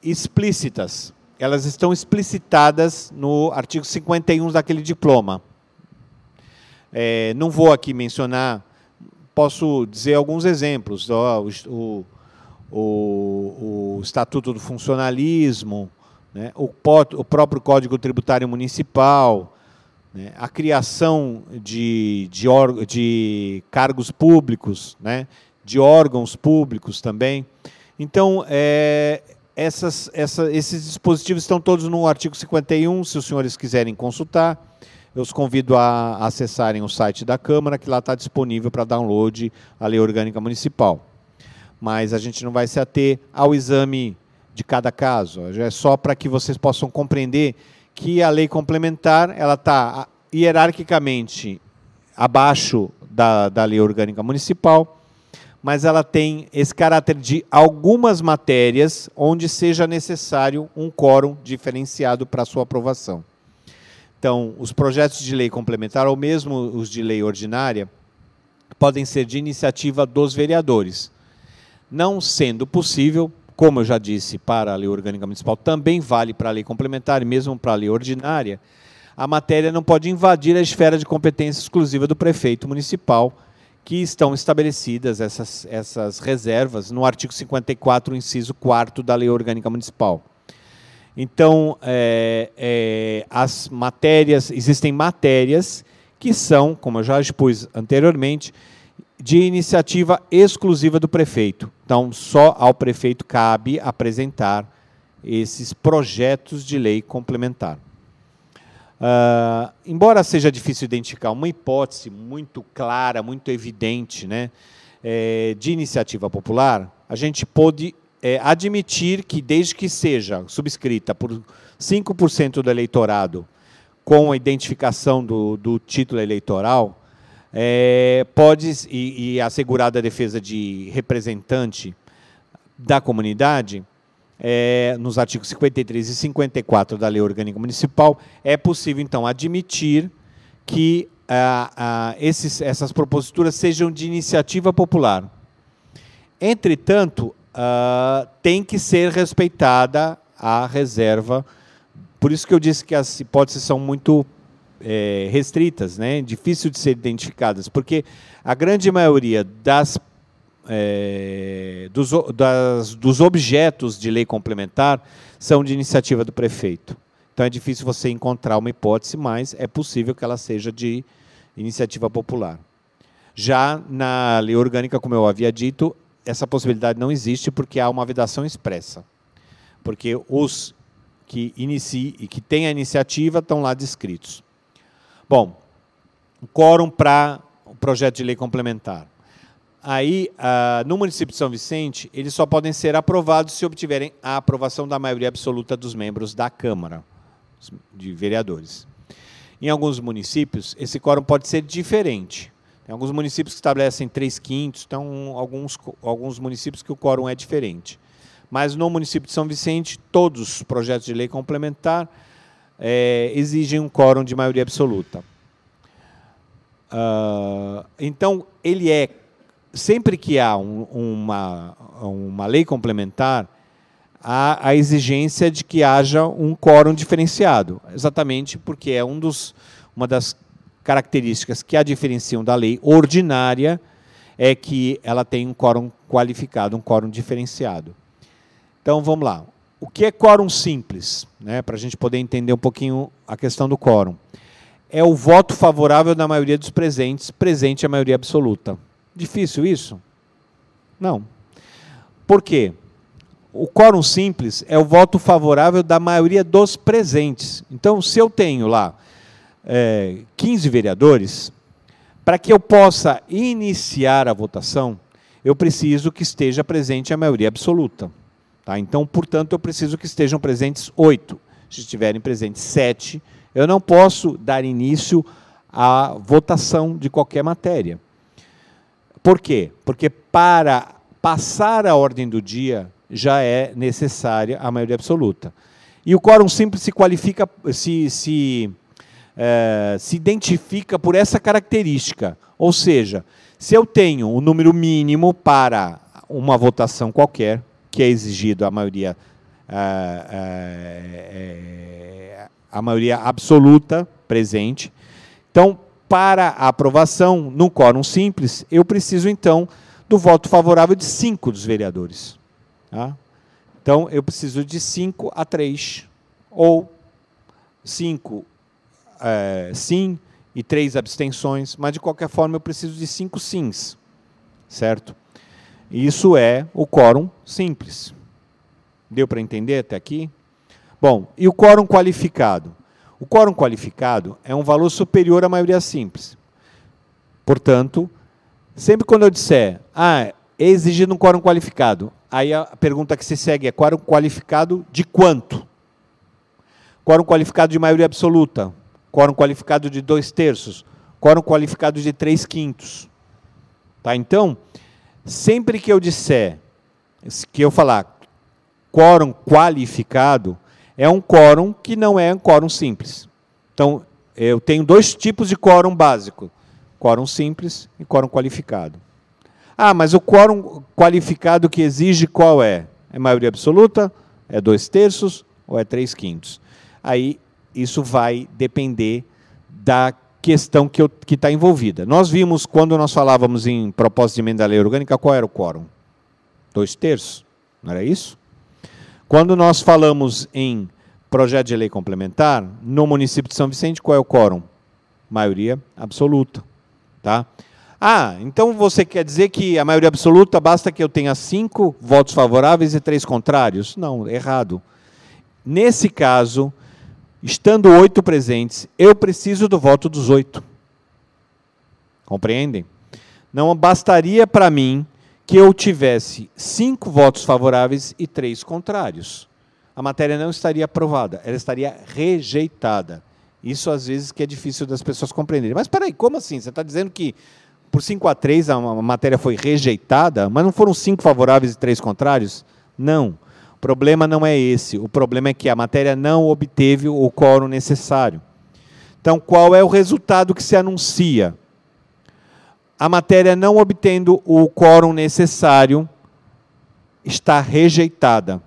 explícitas. Elas estão explicitadas no artigo 51 daquele diploma. Não vou aqui mencionar, posso dizer alguns exemplos. O Estatuto do Funcionalismo, né, o próprio Código Tributário Municipal, né, a criação de cargos públicos, né, de órgãos públicos também. Então, esses dispositivos estão todos no artigo 51, se os senhores quiserem consultar. Eu os convido a acessarem o site da Câmara, que lá está disponível para download a Lei Orgânica Municipal. Mas a gente não vai se ater ao exame de cada caso. Já é só para que vocês possam compreender que a lei complementar ela está hierarquicamente abaixo da Lei Orgânica Municipal, mas ela tem esse caráter de algumas matérias onde seja necessário um quórum diferenciado para sua aprovação. Então, os projetos de lei complementar, ou mesmo os de lei ordinária, podem ser de iniciativa dos vereadores. Não sendo possível, como eu já disse, para a Lei Orgânica Municipal, também vale para a lei complementar e mesmo para a lei ordinária, a matéria não pode invadir a esfera de competência exclusiva do prefeito municipal, que estão estabelecidas essas reservas no artigo 54, inciso 4º da Lei Orgânica Municipal. Então, existem matérias que são, como eu já expus anteriormente, de iniciativa exclusiva do prefeito. Então, só ao prefeito cabe apresentar esses projetos de lei complementar. Embora seja difícil identificar uma hipótese muito clara, muito evidente, né, de iniciativa popular, a gente pode admitir que, desde que seja subscrita por 5% do eleitorado com a identificação do título eleitoral, e assegurada a defesa de representante da comunidade, nos artigos 53 e 54 da Lei Orgânica Municipal, é possível, então, admitir que essas proposituras sejam de iniciativa popular. Entretanto, tem que ser respeitada a reserva. Por isso que eu disse que as hipóteses são muito restritas, né? Difícil de ser identificadas, porque a grande maioria dos objetos de lei complementar são de iniciativa do prefeito. Então, é difícil você encontrar uma hipótese, mas é possível que ela seja de iniciativa popular. Já na lei orgânica, como eu havia dito, essa possibilidade não existe porque há uma vedação expressa. Porque os que têm a iniciativa estão lá descritos. Bom, o quórum para o projeto de lei complementar. Aí, no município de São Vicente, eles só podem ser aprovados se obtiverem a aprovação da maioria absoluta dos membros da Câmara de Vereadores. Em alguns municípios, esse quórum pode ser diferente. Tem alguns municípios que estabelecem 3/5, então alguns municípios que o quórum é diferente. Mas no município de São Vicente, todos os projetos de lei complementar exigem um quórum de maioria absoluta. Então, sempre que há uma lei complementar, há a exigência de que haja um quórum diferenciado, exatamente porque é uma das características que a diferenciam da lei ordinária, é que ela tem um quórum qualificado, um quórum diferenciado. Então, vamos lá. o que é quórum simples? Né, para a gente poder entender um pouquinho a questão do quórum. É o voto favorável da maioria dos presentes, presente a maioria absoluta. Difícil isso? Não. Por quê? O quórum simples é o voto favorável da maioria dos presentes. Então, se eu tenho lá 15 vereadores, para que eu possa iniciar a votação, eu preciso que esteja presente a maioria absoluta. Tá? Então, portanto, eu preciso que estejam presentes 8. Se estiverem presentes 7, eu não posso dar início à votação de qualquer matéria. Por quê? Porque para passar a ordem do dia já é necessária a maioria absoluta. E o quórum simples se qualifica, se identifica por essa característica. Ou seja, se eu tenho um número mínimo para uma votação qualquer, que é exigido a maioria absoluta presente. Então, para a aprovação no quórum simples, eu preciso, então, do voto favorável de 5 dos vereadores. Tá? Então, eu preciso de 5 a 3, ou 5 sim e 3 abstenções, mas, de qualquer forma, eu preciso de 5 sims, certo? Isso é o quórum simples. Deu para entender até aqui? Bom, e o quórum qualificado? O quórum qualificado é um valor superior à maioria simples. Portanto, sempre quando eu disser, é exigido um quórum qualificado, aí a pergunta que se segue é quórum qualificado de quanto? Quórum qualificado de maioria absoluta, quórum qualificado de 2/3, quórum qualificado de 3/5. Tá? Então, sempre que eu disser, que eu falar quórum qualificado, é um quórum que não é um quórum simples. Então, eu tenho 2 tipos de quórum básico, quórum simples e quórum qualificado. Mas o quórum qualificado que exige qual é? É maioria absoluta? É 2/3 ou é 3/5? Aí, isso vai depender da questão que está envolvida. Nós vimos, quando nós falávamos em propósito de emenda da lei orgânica, qual era o quórum? 2/3, não era isso? Quando nós falamos em projeto de lei complementar, no município de São Vicente, qual é o quórum? Maioria absoluta. Tá? Então você quer dizer que a maioria absoluta basta que eu tenha 5 votos favoráveis e 3 contrários? Não, errado. Nesse caso, estando 8 presentes, eu preciso do voto dos 8. Compreendem? Não bastaria para mim que eu tivesse 5 votos favoráveis e 3 contrários. A matéria não estaria aprovada, ela estaria rejeitada. Isso, às vezes, que é difícil das pessoas compreenderem. Mas, espera aí, como assim? Você está dizendo que, por 5/3, a matéria foi rejeitada, mas não foram 5 favoráveis e 3 contrários? Não. O problema não é esse. O problema é que a matéria não obteve o quórum necessário. Então, qual é o resultado que se anuncia? A matéria não obtendo o quórum necessário está rejeitada.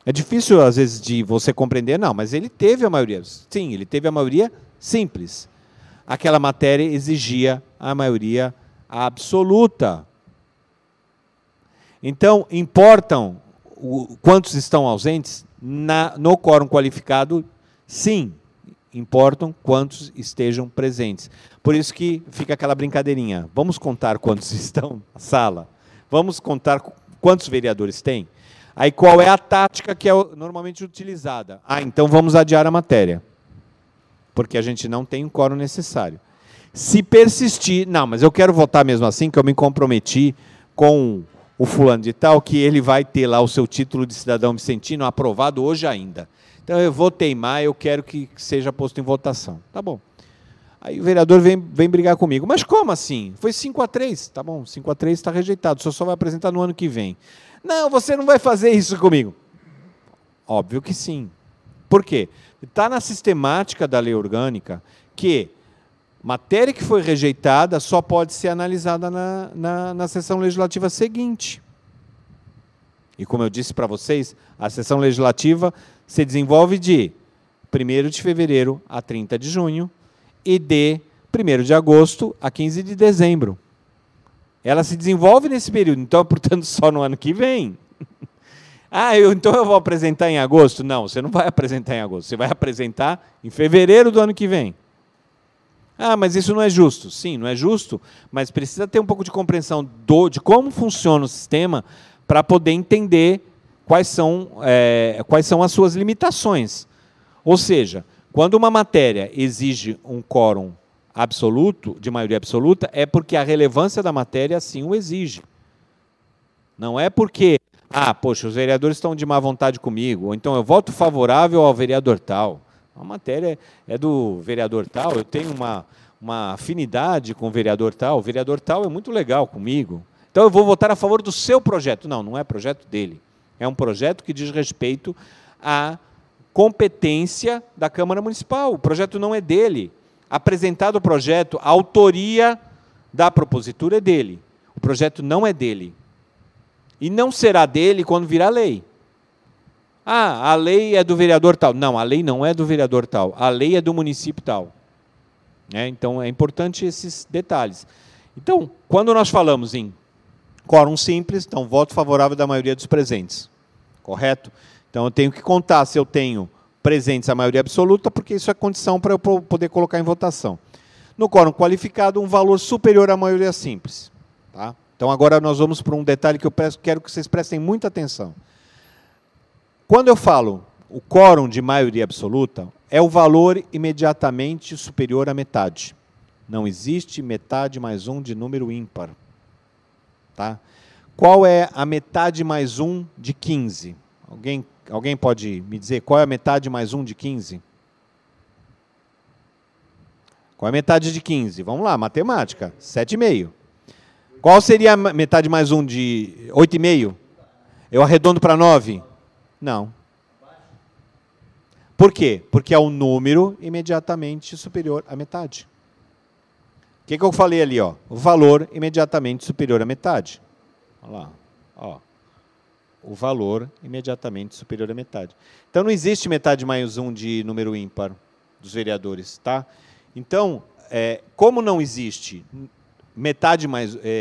É difícil, às vezes, de você compreender, não, mas ele teve a maioria. Sim, ele teve a maioria simples. Aquela matéria exigia a maioria absoluta. Então, importam quantos estão ausentes? No quórum qualificado, sim, importam quantos estejam presentes. Por isso que fica aquela brincadeirinha. Vamos contar quantos estão na sala? Vamos contar quantos vereadores tem? Aí qual é a tática que é normalmente utilizada? Então vamos adiar a matéria, porque a gente não tem o quórum necessário. Se persistir, não, mas eu quero votar mesmo assim, que eu me comprometi com o fulano de tal, que ele vai ter lá o seu título de cidadão vicentino aprovado hoje ainda. Então eu vou teimar, eu quero que seja posto em votação. Tá bom. Aí o vereador vem brigar comigo. Mas como assim? Foi 5/3. Tá bom, 5/3 está rejeitado, o senhor só vai apresentar no ano que vem. Não, você não vai fazer isso comigo. Óbvio que sim. Por quê? Está na sistemática da lei orgânica que matéria que foi rejeitada só pode ser analisada na sessão legislativa seguinte. E como eu disse para vocês, a sessão legislativa se desenvolve de 1º de fevereiro a 30 de junho e de 1º de agosto a 15 de dezembro. Ela se desenvolve nesse período, então, portanto, só no ano que vem. Então eu vou apresentar em agosto? Não, você não vai apresentar em agosto. Você vai apresentar em fevereiro do ano que vem. Mas isso não é justo. Sim, não é justo, mas precisa ter um pouco de compreensão de como funciona o sistema para poder entender quais são as suas limitações. Ou seja, quando uma matéria exige um quórum absoluto, de maioria absoluta, é porque a relevância da matéria assim o exige. Não é porque, poxa, os vereadores estão de má vontade comigo, ou então eu voto favorável ao vereador tal. A matéria é do vereador tal, eu tenho uma afinidade com o vereador tal é muito legal comigo, então eu vou votar a favor do seu projeto. Não, não é projeto dele. É um projeto que diz respeito à competência da Câmara Municipal. O projeto não é dele. Apresentado o projeto, a autoria da propositura é dele. O projeto não é dele. E não será dele quando virar lei. A lei é do vereador tal. Não, a lei não é do vereador tal. A lei é do município tal. Então, é importante esses detalhes. Então, quando nós falamos em quórum simples, então, voto favorável da maioria dos presentes. Correto? Então, eu tenho que contar se eu tenho presentes a maioria absoluta, porque isso é condição para eu poder colocar em votação. No quórum qualificado, um valor superior à maioria simples. Tá? Então, agora nós vamos para um detalhe que eu quero que vocês prestem muita atenção. Quando eu falo o quórum de maioria absoluta, é o valor imediatamente superior à metade. Não existe metade mais 1 de número ímpar. Tá? Qual é a metade mais 1 de 15? Alguém pode me dizer qual é a metade mais 1 de 15? Qual é a metade de 15? Vamos lá, matemática. 7,5. Qual seria a metade mais 1 de 8,5? Eu arredondo para 9? Não. Por quê? Porque é o número imediatamente superior à metade. O que eu falei ali? O valor imediatamente superior à metade. Olha lá. O valor imediatamente superior à metade. Então, não existe metade mais 1 de número ímpar dos vereadores. Tá? Então, como não existe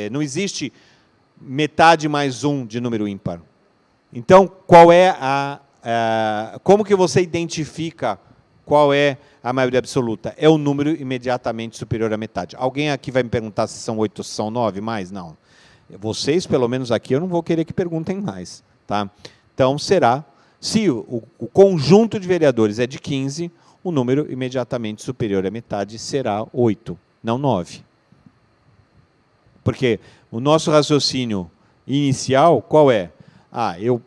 não existe metade mais 1 de número ímpar, então, qual é como que você identifica qual é a maioria absoluta? É o número imediatamente superior à metade. Alguém aqui vai me perguntar se são 8 ou se são 9 mais? Não. Vocês, pelo menos aqui, eu não vou querer que perguntem mais. Tá? Então, será, se o conjunto de vereadores é de 15, o número imediatamente superior à metade será 8, não 9. Porque o nosso raciocínio inicial, qual é? Eu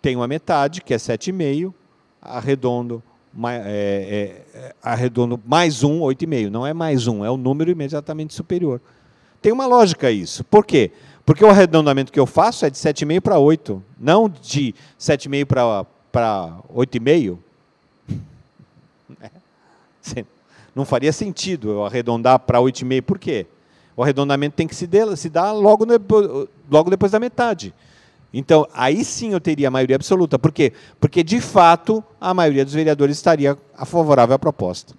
tenho a metade, que é 7,5, arredondo mais 1, 8,5. Não é mais 1, é o número imediatamente superior. Tem uma lógica isso. Por quê? Porque o arredondamento que eu faço é de 7,5 para 8, não de 7,5 para 8,5. Não faria sentido eu arredondar para 8,5. Por quê? O arredondamento tem que se dar logo depois da metade. Então, aí sim eu teria a maioria absoluta. Por quê? Porque, de fato, a maioria dos vereadores estaria favorável à proposta.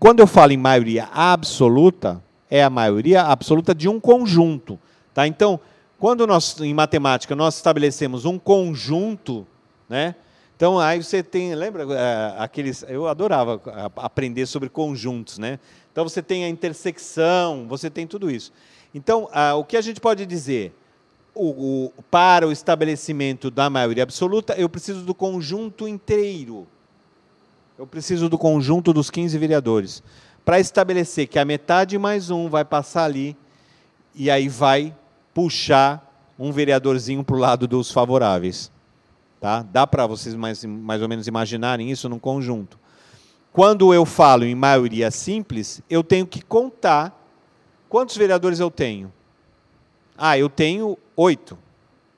Quando eu falo em maioria absoluta, é a maioria absoluta de um conjunto. Tá? Então, quando nós, em matemática, nós estabelecemos um conjunto, né? Então, aí você tem, lembra aqueles, eu adorava aprender sobre conjuntos, né? Então, você tem a intersecção, você tem tudo isso. Então, o que a gente pode dizer? Para o estabelecimento da maioria absoluta, eu preciso do conjunto inteiro. Eu preciso do conjunto dos 15 vereadores. Para estabelecer que a metade mais 1 vai passar ali, e aí vai puxar um vereadorzinho para o lado dos favoráveis. Tá? Dá para vocês mais ou menos imaginarem isso num conjunto. Quando eu falo em maioria simples, eu tenho que contar quantos vereadores eu tenho. Eu tenho 8.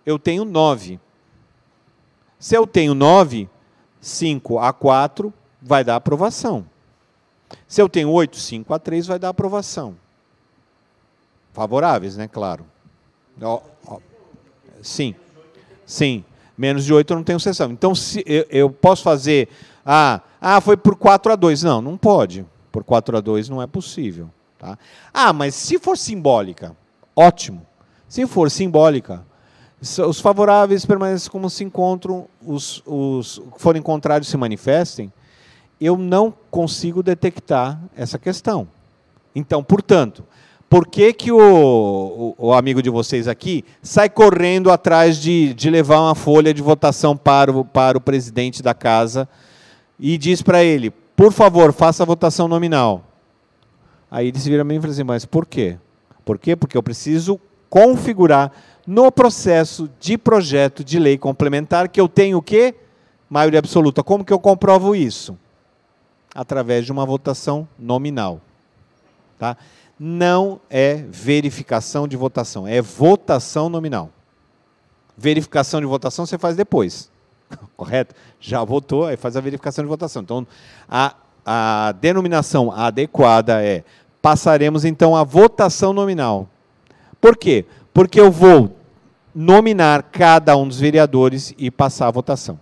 Eu tenho 9. Se eu tenho 9, 5 a 4 vai dar aprovação. Se eu tenho 8, 5 a 3 vai dar aprovação. Favoráveis, né? Claro. Sim. Sim. Menos de 8 eu não tenho sessão. Então, se eu posso fazer... foi por 4 a 2. Não, não pode. Por 4 a 2 não é possível. Tá? Mas se for simbólica, ótimo. Se for simbólica, Os favoráveis permanecem como se encontram, os que forem contrários se manifestem. Eu não consigo detectar essa questão. Então, portanto, por que o amigo de vocês aqui sai correndo atrás de levar uma folha de votação para o presidente da casa e diz para ele, por favor, faça a votação nominal? Aí ele se vira a mim e fala assim, mas por quê? Por quê? Porque eu preciso configurar no processo de projeto de lei complementar que eu tenho o quê? Maioria absoluta. Como que eu comprovo isso? Através de uma votação nominal. Tá? Não é verificação de votação, é votação nominal. Verificação de votação você faz depois, correto? Já votou, aí faz a verificação de votação. Então, a denominação adequada é, passaremos então a votação nominal. Por quê? Porque eu vou nominar cada um dos vereadores e passar a votação.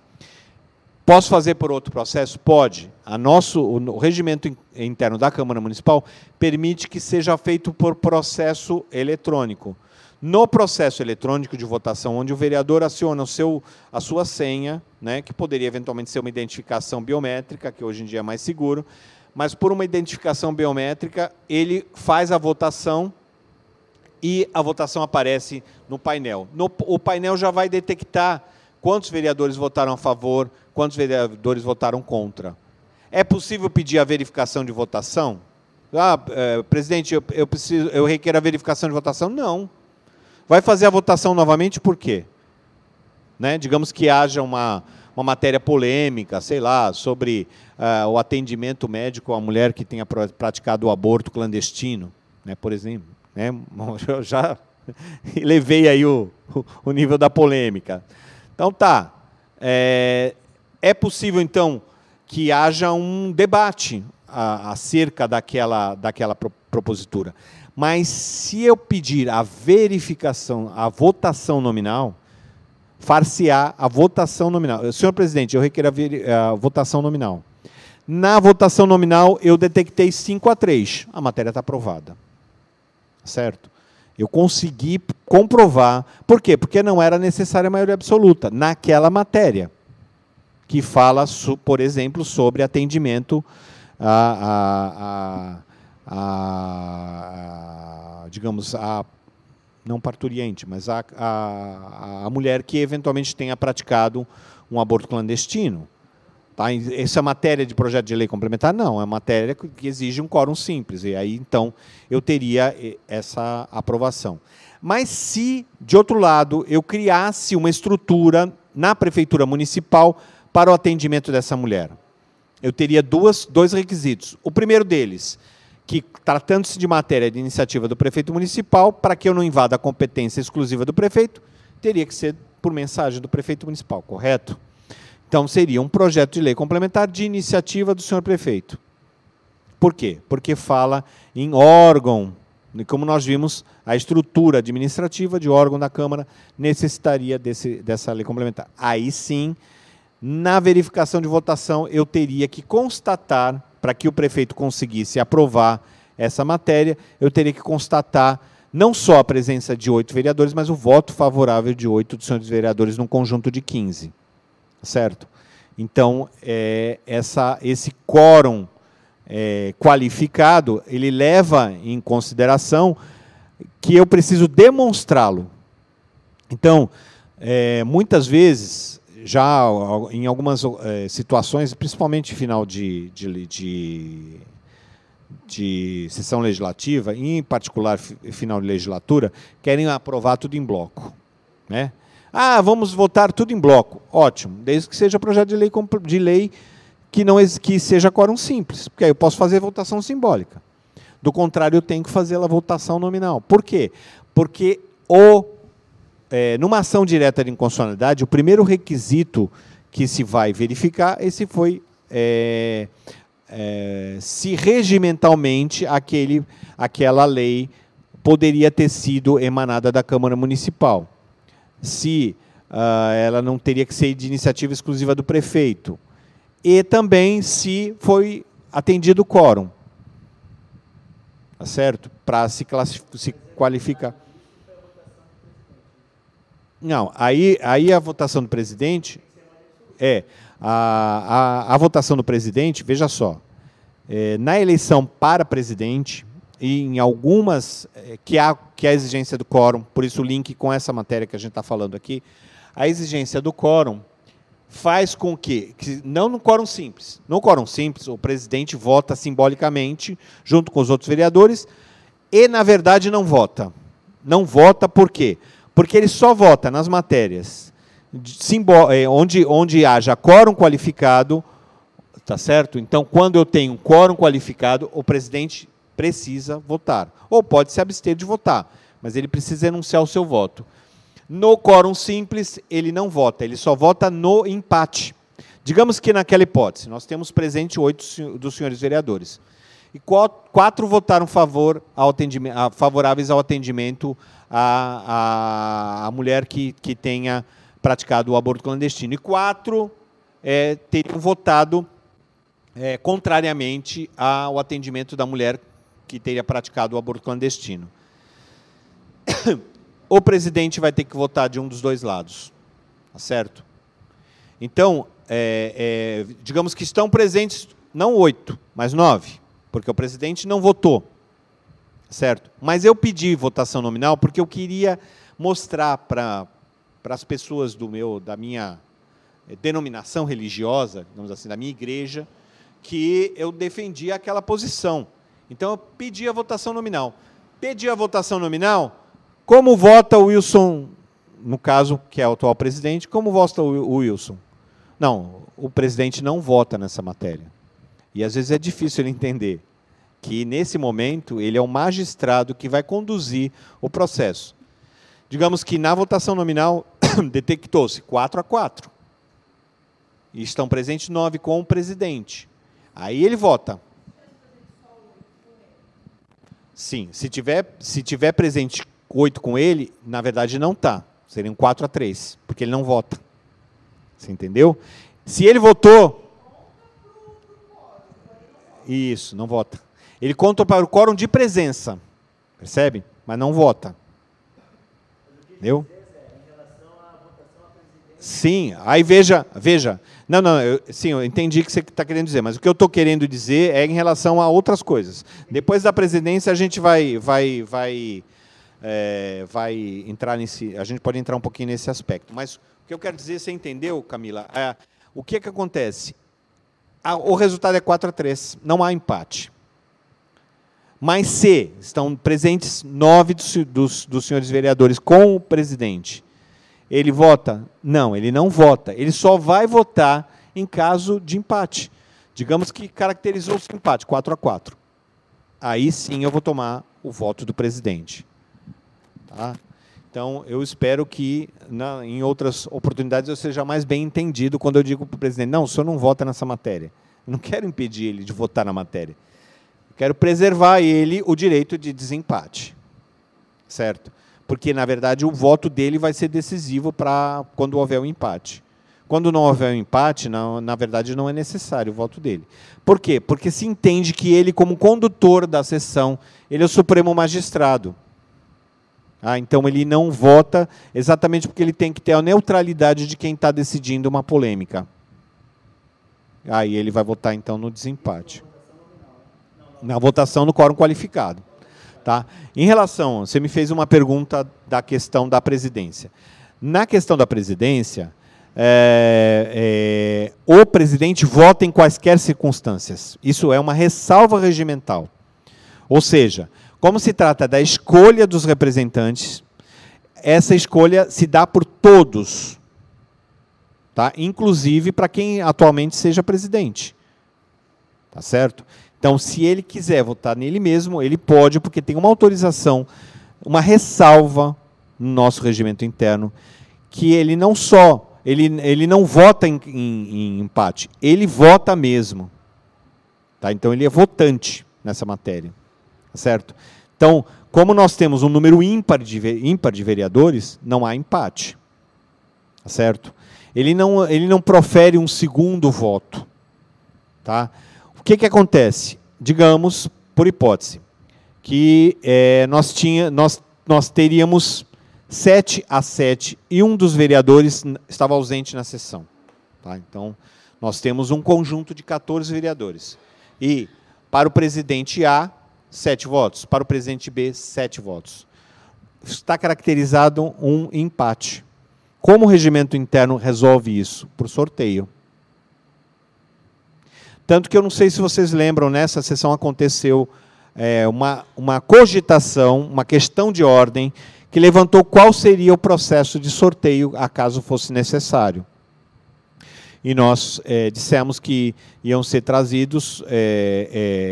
Posso fazer por outro processo? Pode. O regimento interno da Câmara Municipal permite que seja feito por processo eletrônico. No processo eletrônico de votação, onde o vereador aciona a sua senha, né, que poderia eventualmente ser uma identificação biométrica, que hoje em dia é mais seguro, mas por uma identificação biométrica, ele faz a votação e a votação aparece no painel. O painel já vai detectar quantos vereadores votaram a favor, quantos vereadores votaram contra. É possível pedir a verificação de votação? Presidente, eu requero a verificação de votação? Não. Vai fazer a votação novamente por quê? Né? Digamos que haja uma matéria polêmica, sei lá, sobre o atendimento médico à mulher que tenha praticado o aborto clandestino, né, por exemplo. Né? Eu já elevei aí o nível da polêmica. Então, tá. É possível, então, que haja um debate acerca daquela propositura. Mas, se eu pedir a verificação, a votação nominal, far-se-á a votação nominal. Senhor presidente, eu requero a votação nominal. Na votação nominal, eu detectei 5-3. A matéria está aprovada. Certo? Eu consegui comprovar. Por quê? Porque não era necessária a maioria absoluta naquela matéria, que fala, por exemplo, sobre atendimento digamos, não parturiente, mas a mulher que eventualmente tenha praticado um aborto clandestino. Tá? Essa matéria de projeto de lei complementar, não, é matéria que exige um quórum simples, e aí, então, eu teria essa aprovação. Mas se, de outro lado, eu criasse uma estrutura na Prefeitura Municipal para o atendimento dessa mulher, eu teria dois requisitos. O primeiro deles, que, tratando-se de matéria de iniciativa do prefeito municipal, para que eu não invada a competência exclusiva do prefeito, teria que ser por mensagem do prefeito municipal, correto? Então, seria um projeto de lei complementar de iniciativa do senhor prefeito. Por quê? Porque fala em órgão, e como nós vimos, a estrutura administrativa de órgão da Câmara necessitaria dessa lei complementar. Aí sim, na verificação de votação, eu teria que constatar, para que o prefeito conseguisse aprovar essa matéria, eu teria que constatar não só a presença de 8 vereadores, mas o voto favorável de 8 dos senhores vereadores num conjunto de 15. Certo? Então, esse quórum qualificado, ele leva em consideração que eu preciso demonstrá-lo. Então, muitas vezes, já em algumas situações, principalmente final de sessão legislativa, em particular final de legislatura, querem aprovar tudo em bloco, né? Vamos votar tudo em bloco. Ótimo, desde que seja projeto de lei que seja quórum simples, porque aí eu posso fazer votação simbólica. Do contrário, eu tenho que fazer a votação nominal. Por quê? Porque numa ação direta de inconstitucionalidade, o primeiro requisito que se vai verificar é se foi se regimentalmente aquela lei poderia ter sido emanada da Câmara Municipal. Se ela não teria que ser de iniciativa exclusiva do prefeito. E também se foi atendido o quórum. Tá certo? Para se qualificar. Não, aí a votação do presidente a votação do presidente, veja só, na eleição para presidente e em algumas que há a exigência do quórum, por isso o link com essa matéria que a gente está falando aqui, a exigência do quórum faz com que não no quórum simples, o presidente vota simbolicamente junto com os outros vereadores e, na verdade, não vota. Não vota por quê? Porque ele só vota nas matérias onde haja quórum qualificado, tá certo? Então, quando eu tenho um quórum qualificado, o presidente precisa votar. Ou pode se abster de votar, mas ele precisa enunciar o seu voto. No quórum simples, ele não vota, ele só vota no empate. Digamos que, naquela hipótese, nós temos presente 8 dos senhores vereadores. E 4 votaram favoráveis ao atendimento à mulher que tenha praticado o aborto clandestino. E 4 teriam votado contrariamente ao atendimento da mulher que teria praticado o aborto clandestino. O presidente vai ter que votar de um dos dois lados, tá certo? Então, digamos que estão presentes, não 8, mas 9, porque o presidente não votou, certo? Mas eu pedi votação nominal porque eu queria mostrar para as pessoas da minha denominação religiosa, digamos assim, da minha igreja, que eu defendia aquela posição. Então, eu pedi a votação nominal. Pedi a votação nominal. Como vota o Wilson, no caso, que é o atual presidente, como vota o Wilson? Não, o presidente não vota nessa matéria. E, às vezes, é difícil ele entender que, nesse momento, ele é o magistrado que vai conduzir o processo. Digamos que, na votação nominal, detectou-se 4-4. E estão presentes 9 com o presidente. Aí ele vota. Sim, se tiver presente 8 com ele, na verdade não está. Seriam 4-3, porque ele não vota. Você entendeu? Se ele votou... Isso, não vota. Ele conta para o quórum de presença, percebe? Mas não vota. Entendeu? Sim, aí veja. Não, eu entendi o que você está querendo dizer, mas o que eu estou querendo dizer é em relação a outras coisas. Depois da presidência, a gente vai entrar nesse... A gente pode entrar um pouquinho nesse aspecto. Mas o que eu quero dizer, você entendeu, Camila? O que acontece? O resultado é 4-3, não há empate. Mas se estão presentes 9 dos senhores vereadores com o presidente, ele vota? Não, ele não vota. Ele só vai votar em caso de empate. Digamos que caracterizou-se o empate, 4-4. Aí sim eu vou tomar o voto do presidente. Tá? Então, eu espero que, em outras oportunidades, eu seja mais bem entendido quando eu digo para o presidente, não, o senhor não vota nessa matéria. Eu não quero impedir ele de votar na matéria. Eu quero preservar ele o direito de desempate. Certo? Porque, na verdade, o voto dele vai ser decisivo para quando houver um empate. Quando não houver um empate, na verdade, não é necessário o voto dele. Por quê? Porque se entende que ele, como condutor da sessão, ele é o Supremo Magistrado. Então, ele não vota exatamente porque ele tem que ter a neutralidade de quem está decidindo uma polêmica. Aí ele vai votar, então, no desempate. Na votação no quórum qualificado. Tá? Em relação, você me fez uma pergunta da questão da presidência. Na questão da presidência, o presidente vota em quaisquer circunstâncias. Isso é uma ressalva regimental. Ou seja, como se trata da escolha dos representantes, essa escolha se dá por todos, tá? Inclusive para quem atualmente seja presidente. Tá certo? Então, se ele quiser votar nele mesmo, ele pode, porque tem uma autorização, uma ressalva no nosso regimento interno, que ele não só, ele não vota em empate, ele vota mesmo. Tá? Então, ele é votante nessa matéria. Tá certo? Então, como nós temos um número ímpar de vereadores, não há empate. Tá certo? Ele não profere um segundo voto. Tá? O que acontece? Digamos, por hipótese, que nós teríamos 7-7, e um dos vereadores estava ausente na sessão. Tá? Então, nós temos um conjunto de 14 vereadores. E, para o presidente A, 7 votos. Para o presidente B, 7 votos. Está caracterizado um empate. Como o regimento interno resolve isso? Por sorteio. Tanto que eu não sei se vocês lembram, nessa sessão aconteceu uma cogitação, uma questão de ordem, que levantou qual seria o processo de sorteio, acaso fosse necessário. E nós dissemos que iam ser trazidos,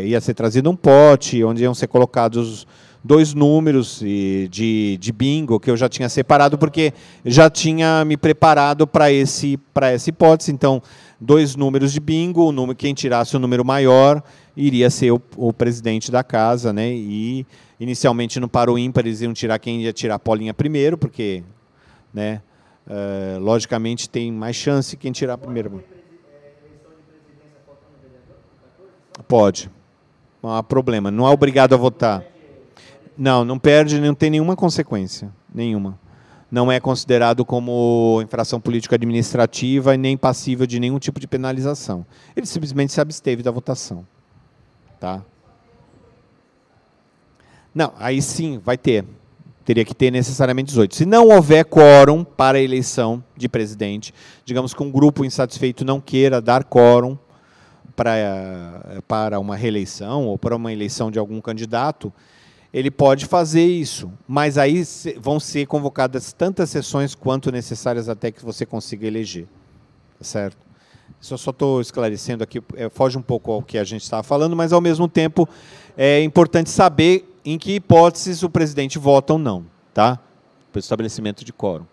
ia ser trazido um pote, onde iam ser colocados 2 números de bingo, que eu já tinha separado, porque já tinha me preparado para essa hipótese. Então, 2 números de bingo, quem tirasse o número maior iria ser o presidente da casa, né? E, inicialmente, no par ou ímpar, eles iam tirar quem ia tirar a bolinha primeiro, porque, né, logicamente, tem mais chance quem tirar primeiro. Pode. Não há problema. Não é obrigado a votar. Não, não perde, não tem nenhuma consequência. Nenhuma. Não é considerado como infração político-administrativa e nem passível de nenhum tipo de penalização. Ele simplesmente se absteve da votação. Tá? Não, aí sim, vai ter. Teria que ter necessariamente 18. Se não houver quórum para a eleição de presidente, digamos que um grupo insatisfeito não queira dar quórum para uma reeleição ou para uma eleição de algum candidato, ele pode fazer isso, mas aí vão ser convocadas tantas sessões quanto necessárias até que você consiga eleger. Certo? Isso eu só estou esclarecendo aqui, foge um pouco ao que a gente estava falando, mas, ao mesmo tempo, é importante saber em que hipóteses o presidente vota ou não, tá? Para o estabelecimento de quórum.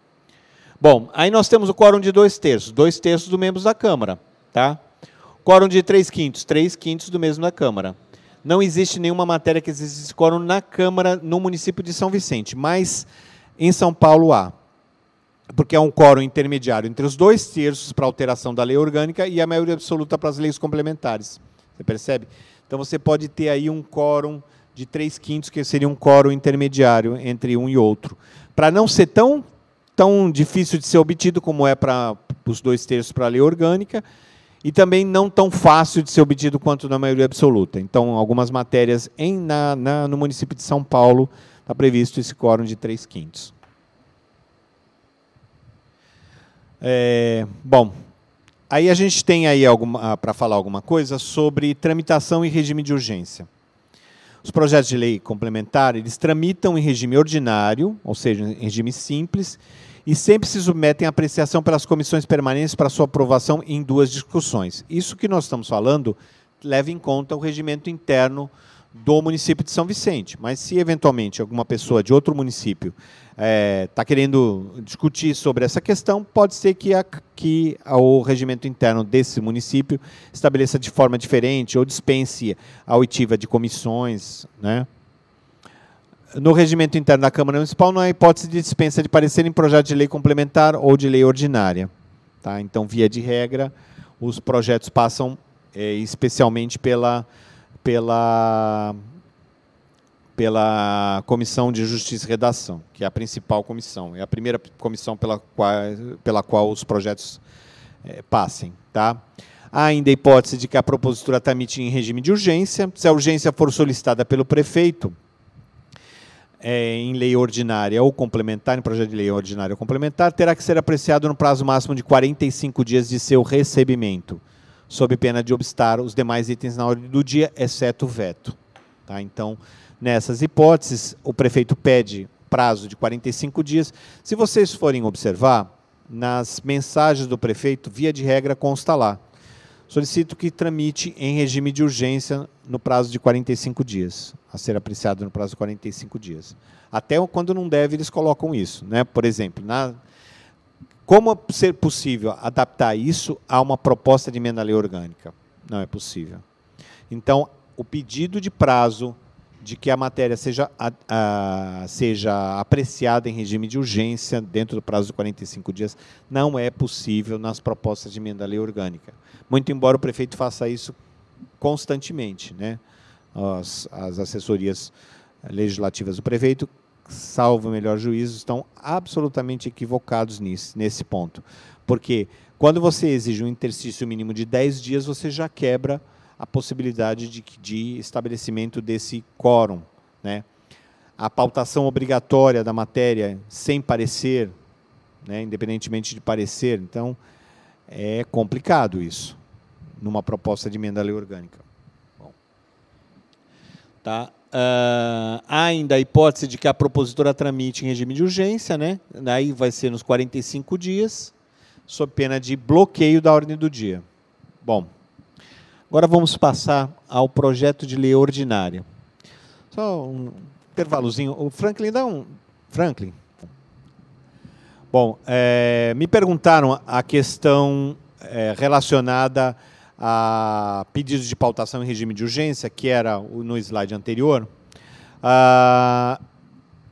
Bom, aí nós temos o quórum de 2/3, 2/3 dos membros da Câmara, tá? Quórum de 3/5, 3/5 do mesmo da Câmara. Não existe nenhuma matéria que existe esse quórum na Câmara, no município de São Vicente, mas em São Paulo há. Porque é um quórum intermediário entre os 2/3 para alteração da lei orgânica e a maioria absoluta para as leis complementares. Você percebe? Então, você pode ter aí um quórum de 3/5, que seria um quórum intermediário entre um e outro. Para não ser tão difícil de ser obtido como é para os 2/3 para a lei orgânica, e também não tão fácil de ser obtido quanto na maioria absoluta. Então, algumas matérias no município de São Paulo está previsto esse quórum de 3/5. Bom, aí a gente tem aí para falar alguma coisa sobre tramitação e regime de urgência. Os projetos de lei complementar, eles tramitam em regime ordinário, ou seja, em regime simples, e sempre se submetem à apreciação pelas comissões permanentes para sua aprovação em 2 discussões. Isso que nós estamos falando leva em conta o regimento interno do município de São Vicente. Mas, se eventualmente alguma pessoa de outro município está querendo discutir sobre essa questão, pode ser que o regimento interno desse município estabeleça de forma diferente ou dispense a oitiva de comissões, né? No regimento interno da Câmara Municipal, não há hipótese de dispensa de parecer em projeto de lei complementar ou de lei ordinária. Tá? Então, via de regra, os projetos passam especialmente pela Comissão de Justiça e Redação, que é a principal comissão, é a primeira comissão pela qual os projetos passem. Tá? Há ainda a hipótese de que a propositura tramite em regime de urgência. Se a urgência for solicitada pelo prefeito, em lei ordinária ou complementar, em projeto de lei ordinária ou complementar, terá que ser apreciado no prazo máximo de 45 dias de seu recebimento, sob pena de obstar os demais itens na ordem do dia, exceto o veto. Tá? Então, nessas hipóteses, o prefeito pede prazo de 45 dias. Se vocês forem observar, nas mensagens do prefeito, via de regra, consta lá: solicito que tramite em regime de urgência no prazo de 45 dias, a ser apreciado no prazo de 45 dias. Até quando não deve, eles colocam isso, né? Por exemplo, como ser possível adaptar isso a uma proposta de emenda à lei orgânica? Não é possível. Então, o pedido de prazo de que a matéria seja apreciada em regime de urgência dentro do prazo de 45 dias não é possível nas propostas de emenda à lei orgânica. Muito embora o prefeito faça isso constantemente, né? As assessorias legislativas do prefeito salvo o melhor juízo, estão absolutamente equivocados nesse ponto. Porque quando você exige um interstício mínimo de 10 dias, você já quebra a possibilidade de estabelecimento desse quórum, né? A pautação obrigatória da matéria sem parecer, né, independentemente de parecer, então é complicado isso, numa proposta de emenda à lei orgânica. Bom. Tá. Há ainda a hipótese de que a propositora tramite em regime de urgência, né? Daí vai ser nos 45 dias, sob pena de bloqueio da ordem do dia. Bom, agora vamos passar ao projeto de lei ordinária. Só um intervalozinho. O Franklin, dá um... Franklin. Bom, me perguntaram a questão relacionada a pedidos de pautação em regime de urgência, que era no slide anterior.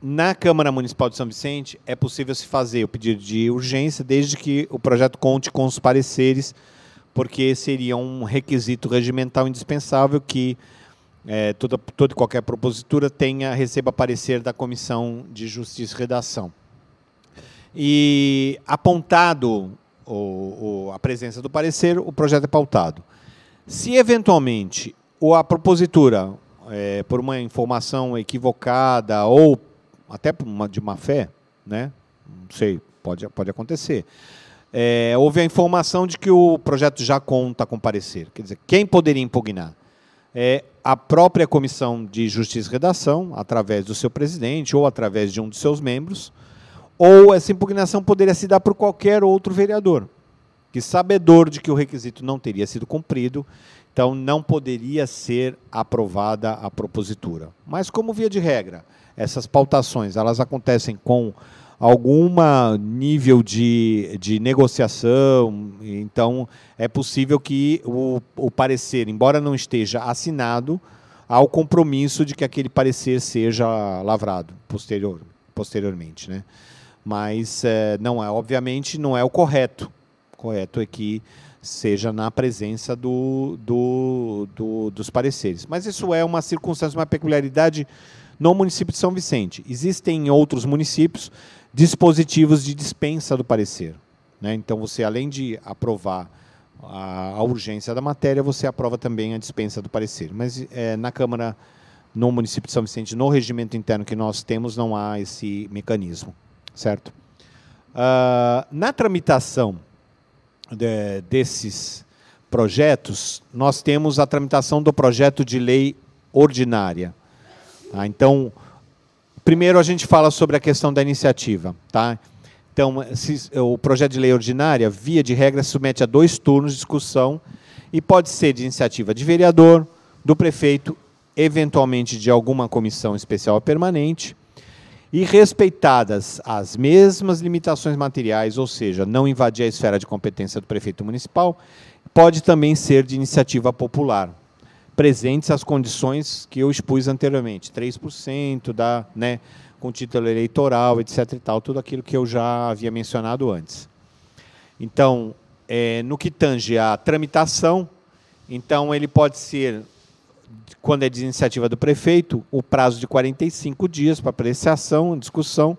Na Câmara Municipal de São Vicente, é possível se fazer o pedido de urgência, desde que o projeto conte com os pareceres, porque seria um requisito regimental indispensável que toda e qualquer propositura receba parecer da Comissão de Justiça e Redação. E, apontado a presença do parecer, o projeto é pautado. Se, eventualmente, a propositura, por uma informação equivocada ou até de má fé, né? Não sei, pode acontecer, houve a informação de que o projeto já conta com parecer. Quer dizer, quem poderia impugnar? A própria Comissão de Justiça e Redação, através do seu presidente ou através de um de seus membros, ou essa impugnação poderia se dar por qualquer outro vereador, que, sabedor de que o requisito não teria sido cumprido, então não poderia ser aprovada a propositura. Mas, como via de regra, essas pautações elas acontecem com algum nível de negociação, então é possível que o parecer, embora não esteja assinado, há o compromisso de que aquele parecer seja lavrado posteriormente, né? Mas obviamente não é o correto. O correto é que seja na presença dos pareceres. Mas isso é uma circunstância, uma peculiaridade no município de São Vicente. Existem em outros municípios dispositivos de dispensa do parecer, né? Então, você, além de aprovar a urgência da matéria, você aprova também a dispensa do parecer. Mas na Câmara, no município de São Vicente, no regimento interno que nós temos, não há esse mecanismo, certo? Na tramitação desses projetos, nós temos a tramitação do projeto de lei ordinária. Tá? Então, primeiro a gente fala sobre a questão da iniciativa. Tá? Então, o projeto de lei ordinária, via de regra, se submete a 2 turnos de discussão e pode ser de iniciativa de vereador, do prefeito, eventualmente de alguma comissão especial ou permanente, e respeitadas as mesmas limitações materiais, ou seja, não invadir a esfera de competência do prefeito municipal, pode também ser de iniciativa popular, presentes as condições que eu expus anteriormente, 3% com título eleitoral, etc. e tal, tudo aquilo que eu já havia mencionado antes. Então, no que tange à tramitação, então ele pode ser, quando é de iniciativa do prefeito, o prazo de 45 dias para apreciação, discussão.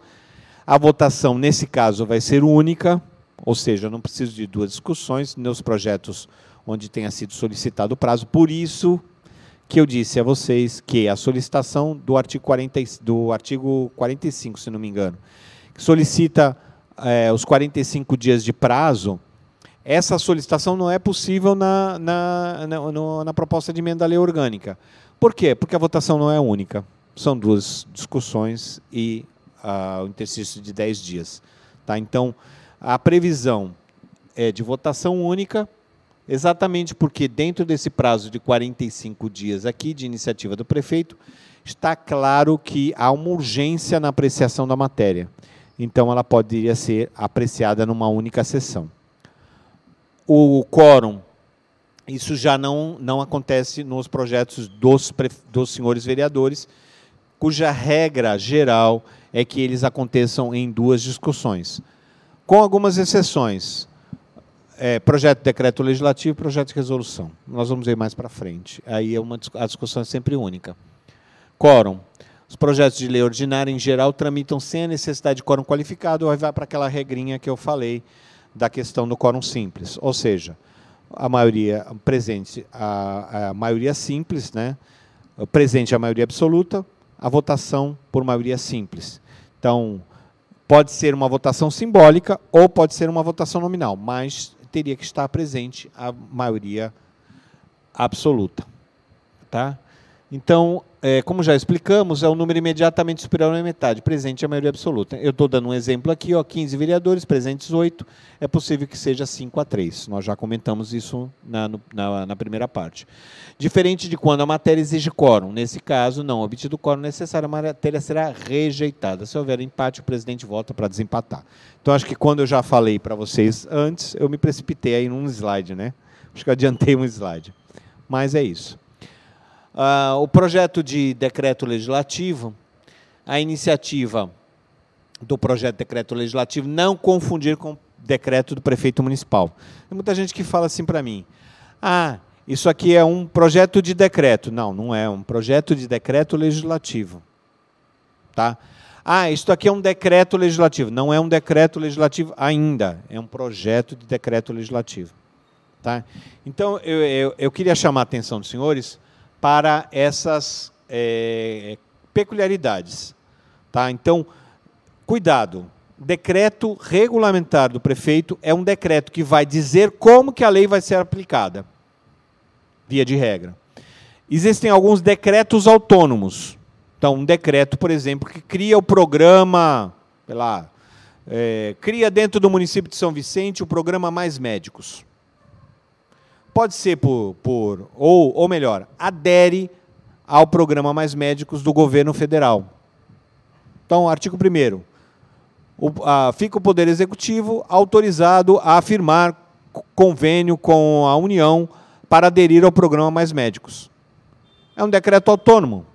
A votação, nesse caso, vai ser única, ou seja, eu não preciso de 2 discussões nos projetos onde tenha sido solicitado o prazo. Por isso que eu disse a vocês que a solicitação do artigo 45, se não me engano, que solicita os 45 dias de prazo, essa solicitação não é possível na proposta de emenda à lei orgânica. Por quê? Porque a votação não é única. São 2 discussões e o interstício de 10 dias. Tá? Então, a previsão é de votação única, exatamente porque dentro desse prazo de 45 dias aqui, de iniciativa do prefeito, está claro que há uma urgência na apreciação da matéria. Então, ela poderia ser apreciada numa única sessão. O quórum, isso já não acontece nos projetos dos senhores vereadores, cuja regra geral é que eles aconteçam em 2 discussões, com algumas exceções. Projeto de decreto legislativo e projeto de resolução. Nós vamos ver mais para frente. Aí a discussão é sempre única. Quórum. Os projetos de lei ordinária, em geral, tramitam sem a necessidade de quórum qualificado, ou vai para aquela regrinha que eu falei da questão do quórum simples. Ou seja, a maioria presente, a maioria simples, né? Presente a maioria absoluta, a votação por maioria simples. Então, pode ser uma votação simbólica ou pode ser uma votação nominal, mas teria que estar presente a maioria absoluta. Tá? Então, como já explicamos, é um número imediatamente superior à metade, presente a maioria absoluta. Eu estou dando um exemplo aqui, ó, 15 vereadores, presentes 8, é possível que seja 5-3. Nós já comentamos isso na primeira parte. Diferente de quando a matéria exige quórum. Nesse caso, não obtido o quórum necessário, a matéria será rejeitada. Se houver empate, o presidente vota para desempatar. Então, acho que quando eu já falei para vocês antes, eu me precipitei aí num slide, né? Acho que eu adiantei um slide. Mas é isso. O projeto de decreto legislativo, a iniciativa do projeto de decreto legislativo, não confundir com o decreto do prefeito municipal. Tem muita gente que fala assim para mim, isso aqui é um projeto de decreto. Não, não é um projeto de decreto legislativo. Tá? Isto aqui é um decreto legislativo. Não é um decreto legislativo ainda, é um projeto de decreto legislativo. Tá? Então, eu queria chamar a atenção dos senhores para essas peculiaridades. Tá? Então, cuidado. Decreto regulamentar do prefeito é um decreto que vai dizer como que a lei vai ser aplicada, via de regra. Existem alguns decretos autônomos. Então, um decreto, por exemplo, que cria o programa, sei lá, cria dentro do município de São Vicente o programa Mais Médicos. Pode ser ou melhor, adere ao programa Mais Médicos do governo federal. Então, artigo 1º. Fica o Poder Executivo autorizado a firmar convênio com a União para aderir ao programa Mais Médicos. É um decreto autônomo.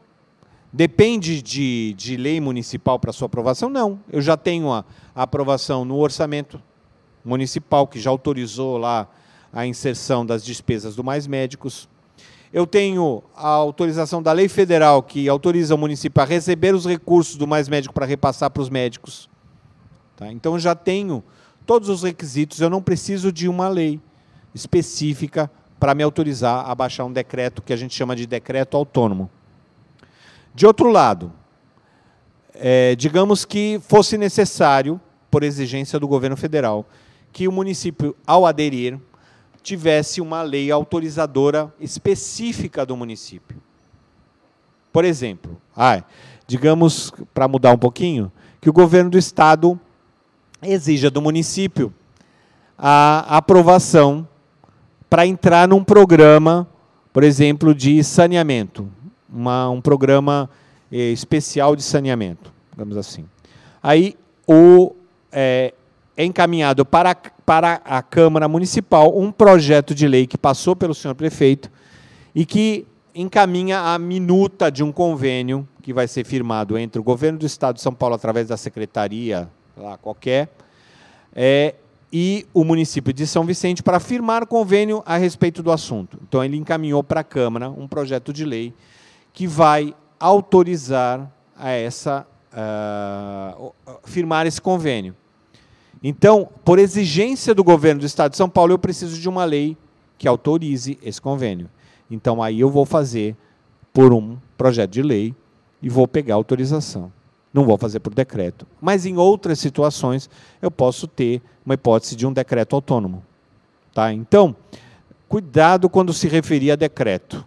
Depende de lei municipal para sua aprovação? Não. Eu já tenho a aprovação no orçamento municipal, que já autorizou lá a inserção das despesas do Mais Médicos. Eu tenho a autorização da lei federal, que autoriza o município a receber os recursos do Mais Médico para repassar para os médicos. Tá? Então, eu já tenho todos os requisitos, eu não preciso de uma lei específica para me autorizar a baixar um decreto, que a gente chama de decreto autônomo. De outro lado, digamos que fosse necessário, por exigência do governo federal, que o município, ao aderir, tivesse uma lei autorizadora específica do município. Por exemplo, digamos, para mudar um pouquinho, que o governo do estado exija do município a aprovação para entrar num programa, por exemplo, de saneamento, um programa especial de saneamento, digamos assim. Aí, é encaminhado para a Câmara Municipal um projeto de lei que passou pelo senhor prefeito e que encaminha a minuta de um convênio que vai ser firmado entre o governo do Estado de São Paulo, através da secretaria, lá qualquer, e o município de São Vicente, para firmar convênio a respeito do assunto. Então, ele encaminhou para a Câmara um projeto de lei que vai autorizar firmar esse convênio. Então, por exigência do governo do Estado de São Paulo, eu preciso de uma lei que autorize esse convênio. Então, aí eu vou fazer por um projeto de lei e vou pegar a autorização. Não vou fazer por decreto. Mas, em outras situações, eu posso ter uma hipótese de um decreto autônomo. Tá? Então, cuidado quando se referir a decreto.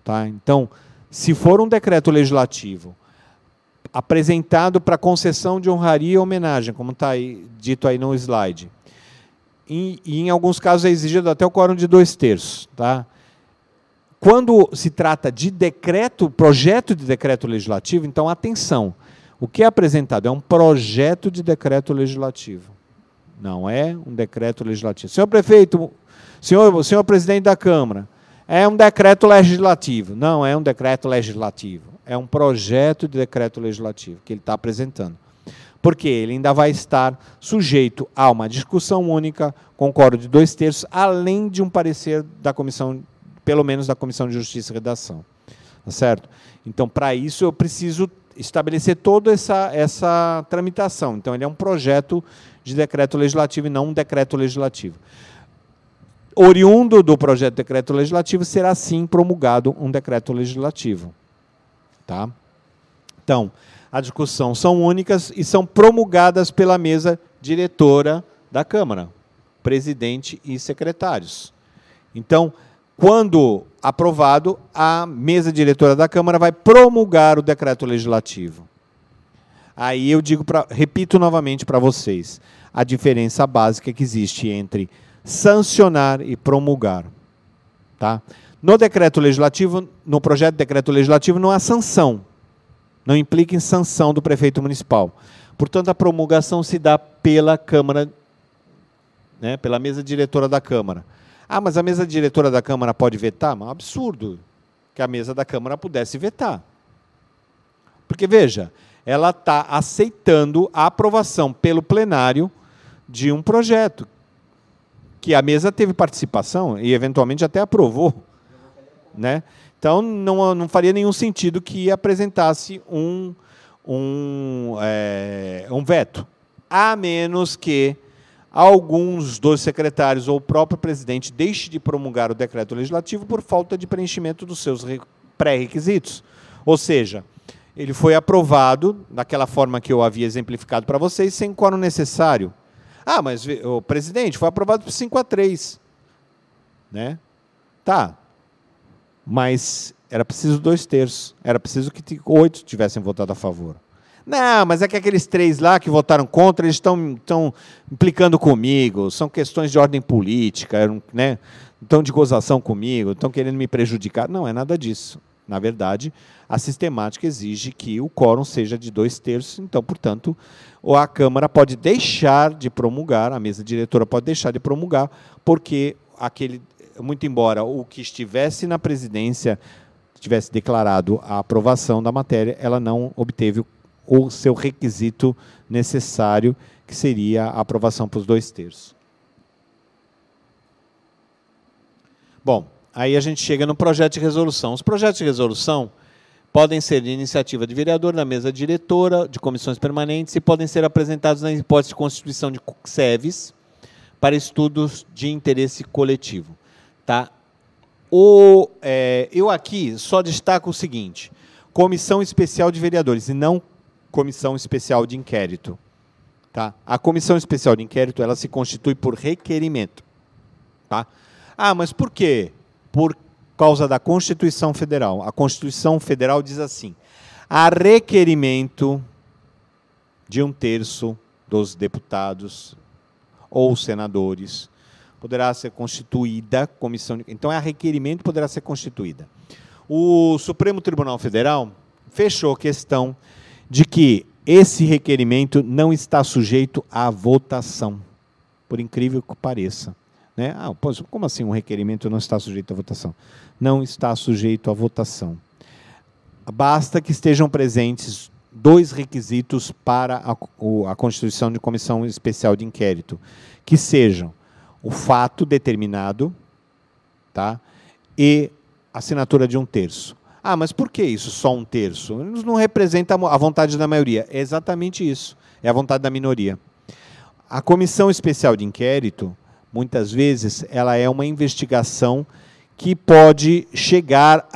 Tá? Então, se for um decreto legislativo apresentado para concessão de honraria e homenagem, como está dito aí no slide, e em alguns casos é exigido até o quórum de 2/3. Tá? Quando se trata de decreto, projeto de decreto legislativo, então, atenção, o que é apresentado é um projeto de decreto legislativo, não é um decreto legislativo. Senhor prefeito, senhor presidente da Câmara, é um decreto legislativo. Não é um decreto legislativo, é um projeto de decreto legislativo que ele está apresentando. Porque ele ainda vai estar sujeito a uma discussão única, com quórum de 2/3, além de um parecer da comissão, pelo menos da Comissão de Justiça e Redação. Tá certo? Então, para isso, eu preciso estabelecer toda essa tramitação. Então, ele é um projeto de decreto legislativo e não um decreto legislativo. Oriundo do projeto de decreto legislativo, será sim promulgado um decreto legislativo. Tá? Então, a discussão são únicas e são promulgadas pela mesa diretora da Câmara, presidente e secretários. Então, quando aprovado, a mesa diretora da Câmara vai promulgar o decreto legislativo. Aí eu repito novamente para vocês, a diferença básica que existe entre sancionar e promulgar. Tá? No decreto legislativo, no projeto de decreto legislativo, não há sanção. Não implica em sanção do prefeito municipal. Portanto, a promulgação se dá pela Câmara, né, pela mesa diretora da Câmara. Ah, mas a mesa diretora da Câmara pode vetar? É um absurdo que a mesa da Câmara pudesse vetar. Porque, veja, ela está aceitando a aprovação pelo plenário de um projeto, que a mesa teve participação e, eventualmente, até aprovou. Né? Então, não faria nenhum sentido que apresentasse um veto, a menos que alguns dos secretários ou o próprio presidente deixe de promulgar o decreto legislativo por falta de preenchimento dos seus pré-requisitos. Ou seja, ele foi aprovado daquela forma que eu havia exemplificado para vocês, sem quórum necessário. Ah, mas o presidente foi aprovado por 5-3. Né? Tá. Mas era preciso 2/3. Era preciso que 8 tivessem votado a favor. Não, mas é que aqueles 3 lá que votaram contra, eles estão implicando comigo, são questões de ordem política, né? Estão de gozação comigo, estão querendo me prejudicar. Não é nada disso. Na verdade, a sistemática exige que o quórum seja de 2/3, então, portanto, a Câmara pode deixar de promulgar, a mesa diretora pode deixar de promulgar, porque muito embora o que estivesse na presidência tivesse declarado a aprovação da matéria, ela não obteve o seu requisito necessário, que seria a aprovação por 2/3. Bom, aí a gente chega no projeto de resolução. Os projetos de resolução podem ser de iniciativa de vereador, da mesa diretora, de comissões permanentes, e podem ser apresentados na hipótese de constituição de SEVs para estudos de interesse coletivo. Tá? Eu aqui só destaco o seguinte: comissão especial de vereadores, e não comissão especial de inquérito. Tá? A comissão especial de inquérito, ela se constitui por requerimento. Tá? Ah, mas por quê? Por causa da Constituição Federal. A Constituição Federal diz assim: a requerimento de 1/3 dos deputados ou senadores poderá ser constituída comissão. Então, a requerimento poderá ser constituída. O Supremo Tribunal Federal fechou a questão de que esse requerimento não está sujeito à votação, por incrível que pareça. Né? Ah, como assim um requerimento não está sujeito à votação? Não está sujeito à votação. Basta que estejam presentes 2 requisitos para a constituição de comissão especial de inquérito, que sejam o fato determinado, tá? E assinatura de 1/3. Ah, mas por que isso, só 1/3? Não representa a vontade da maioria. É exatamente isso, é a vontade da minoria. A comissão especial de inquérito, muitas vezes, ela é uma investigação que pode chegar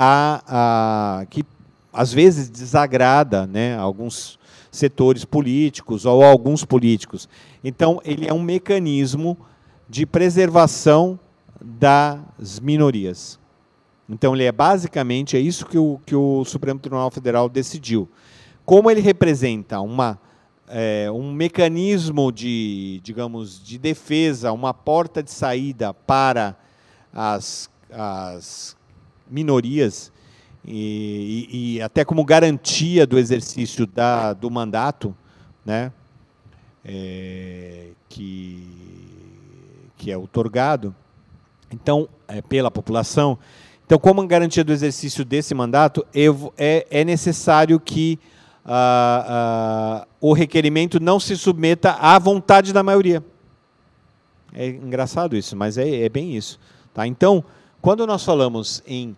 que às vezes desagrada, né, alguns setores políticos ou alguns políticos. Então, ele é um mecanismo de preservação das minorias. Então, ele basicamente isso que o Supremo Tribunal Federal decidiu. Como ele representa um mecanismo de, digamos, de defesa, uma porta de saída para as minorias, e até como garantia do exercício do mandato, né, que é outorgado, então, pela população. Então, como garantia do exercício desse mandato, é necessário que o requerimento não se submeta à vontade da maioria. É engraçado isso, mas é bem isso. Tá? Então, quando nós falamos em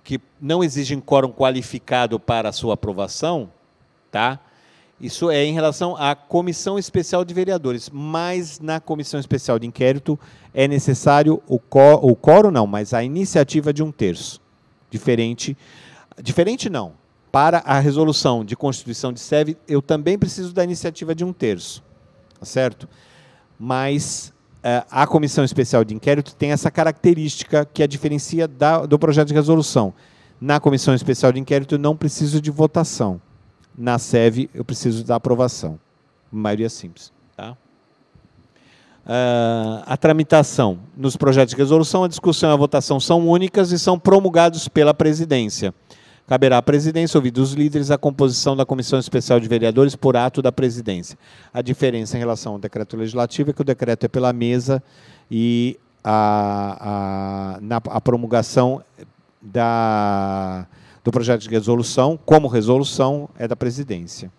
que não exigem quórum qualificado para a sua aprovação, tá? Isso é em relação à Comissão Especial de Vereadores, mas na Comissão Especial de Inquérito é necessário o quórum não, mas a iniciativa de 1/3. Diferente não. Para a resolução de constituição de SEV, eu também preciso da iniciativa de 1/3, tá certo? Mas a Comissão Especial de Inquérito tem essa característica que a diferencia do projeto de resolução. Na Comissão Especial de Inquérito, eu não preciso de votação. Na SEV, eu preciso da aprovação. Maioria simples. Tá? A tramitação. Nos projetos de resolução, a discussão e a votação são únicas e são promulgados pela presidência. Caberá à presidência, ouvidos os líderes, a composição da Comissão Especial de Vereadores por ato da presidência. A diferença em relação ao decreto legislativo é que o decreto é pela mesa e a promulgação do projeto de resolução, como resolução, é da presidência.